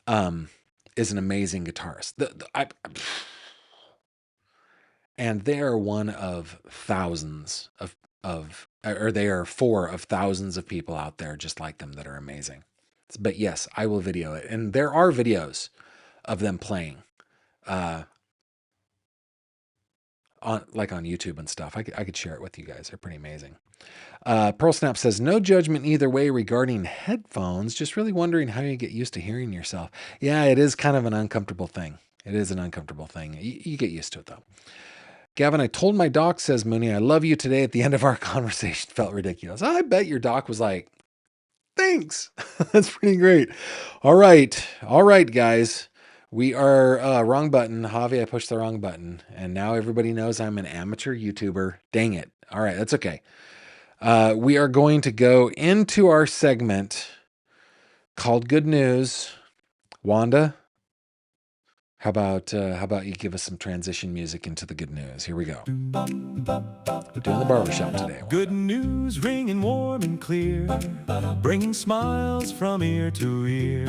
is an amazing guitarist. And they are one of thousands or they are 4 of thousands of people out there just like them that are amazing. But yes, I will video it. And there are videos of them playing on YouTube and stuff. I could share it with you guys. They're pretty amazing. Pearl Snap says, no judgment either way regarding headphones. Just really wondering how you get used to hearing yourself. Yeah, it is kind of an uncomfortable thing. It is an uncomfortable thing. You get used to it though. Gavin, I told my doc, says Mooney, I love you today at the end of our conversation. Felt ridiculous. I bet your doc was like, thanks. That's pretty great. All right, guys. We are wrong button. Javi, I pushed the wrong button. And now everybody knows I'm an amateur YouTuber. Dang it. All right, that's okay. We are going to go into our segment called Good News. Wanda, how about you give us some transition music into the good news? Here we go. We're doing the barbershop today. Good news ringing warm and clear, bringing smiles from ear to ear.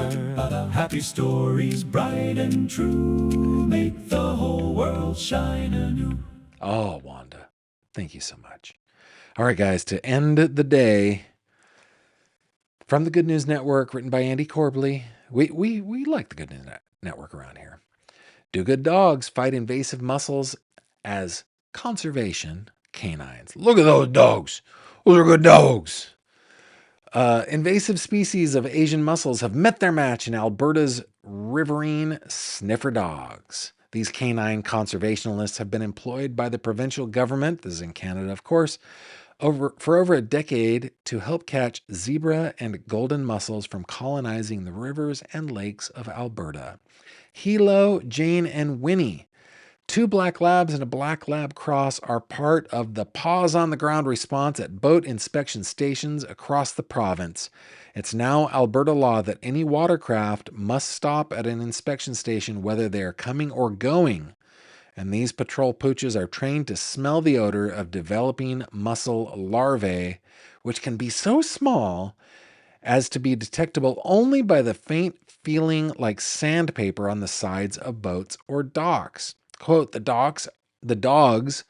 Happy stories bright and true, make the whole world shine anew. Oh, Wanda, thank you so much. All right, guys, to end the day, from the Good News Network, written by Andy Corbley. We like the Good News Network around here. Do good dogs fight invasive mussels as conservation canines? Look at those dogs. Those are good dogs. Invasive species of Asian mussels have met their match in Alberta's riverine sniffer dogs. These canine conservationists have been employed by the provincial government, this is in Canada, of course, for over a decade to help catch zebra and golden mussels from colonizing the rivers and lakes of Alberta. Hilo, Jane, and Winnie, 2 black labs and a black lab cross, are part of the paws on the ground response at boat inspection stations across the province. It's now Alberta law that any watercraft must stop at an inspection station whether they are coming or going. And these patrol pooches are trained to smell the odor of developing mussel larvae, which can be so small as to be detectable only by the faint feeling like sandpaper on the sides of boats or docks. Quote, the dogs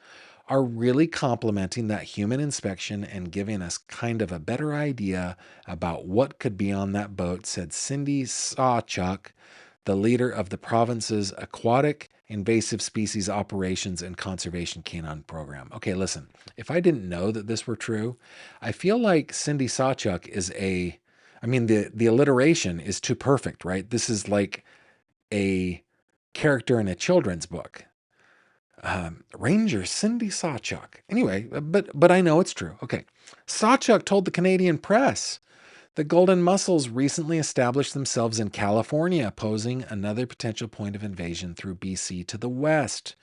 are really complementing that human inspection and giving us kind of a better idea about what could be on that boat, said Cindy Sawchuk, the leader of the province's Aquatic Invasive Species Operations and Conservation Canine Program. Okay, listen, if I didn't know that this were true, I feel like Cindy Sawchuk is the alliteration is too perfect, right? This is like a character in a children's book. Ranger Cindy Sawchuk. Anyway, but I know it's true. Okay. Sawchuk told the Canadian Press the golden mussels recently established themselves in California, posing another potential point of invasion through BC to the west.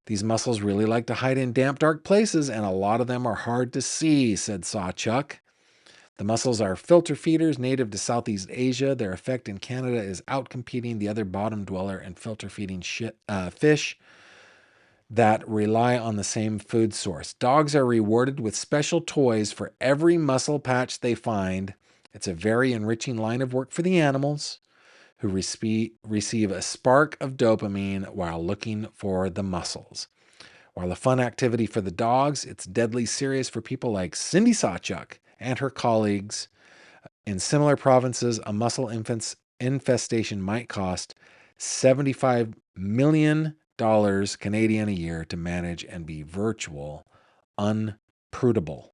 These mussels really like to hide in damp, dark places, and a lot of them are hard to see, said Sawchuk. The mussels are filter feeders native to Southeast Asia. Their effect in Canada is outcompeting the other bottom dweller and filter feeding fish that rely on the same food source. Dogs are rewarded with special toys for every mussel patch they find. It's a very enriching line of work for the animals, who receive a spark of dopamine while looking for the mussels. While a fun activity for the dogs, it's deadly serious for people like Cindy Sawchuk and her colleagues. In similar provinces, a mussel infestation might cost $75 million Canadian a year to manage and be virtual unprudable.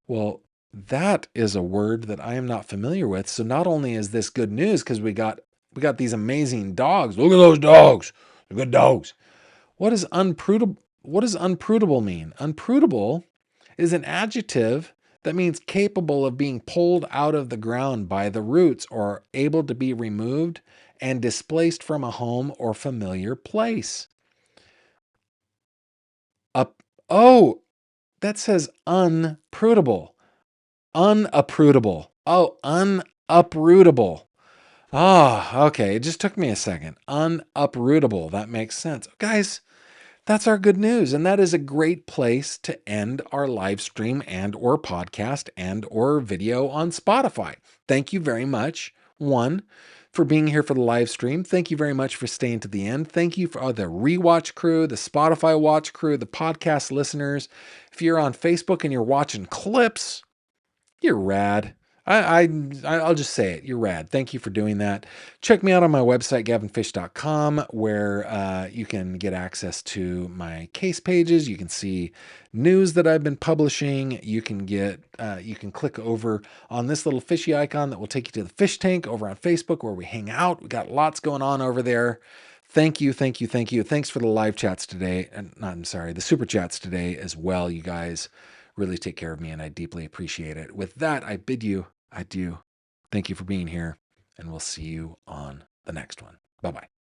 Well, that is a word that I am not familiar with. So not only is this good news because we got these amazing dogs. Look at those dogs. They're good dogs. What does unprudable mean? Unprudable is an adjective that means capable of being pulled out of the ground by the roots or able to be removed and displaced from a home or familiar place. Oh, that says unprudable. Unuprootable. Oh, unuprootable. Ah, okay. It just took me a second. Unuprootable. That makes sense. Guys, that's our good news. And that is a great place to end our live stream and or podcast and or video on Spotify. Thank you very much. One, for being here for the live stream. Thank you very much for staying to the end. Thank you for the rewatch crew, the Spotify watch crew, the podcast listeners. If you're on Facebook and you're watching clips, you're rad. I'll just say it. You're rad. Thank you for doing that. Check me out on my website, gavinfish.com, where you can get access to my case pages. You can see news that I've been publishing. You can click over on this little fishy icon that will take you to the fish tank over on Facebook where we hang out. We got lots going on over there. Thank you. Thanks for the live chats today. The super chats today as well, you guys. Really take care of me, and I deeply appreciate it. With that, I bid you adieu. Thank you for being here, and we'll see you on the next one. Bye-bye.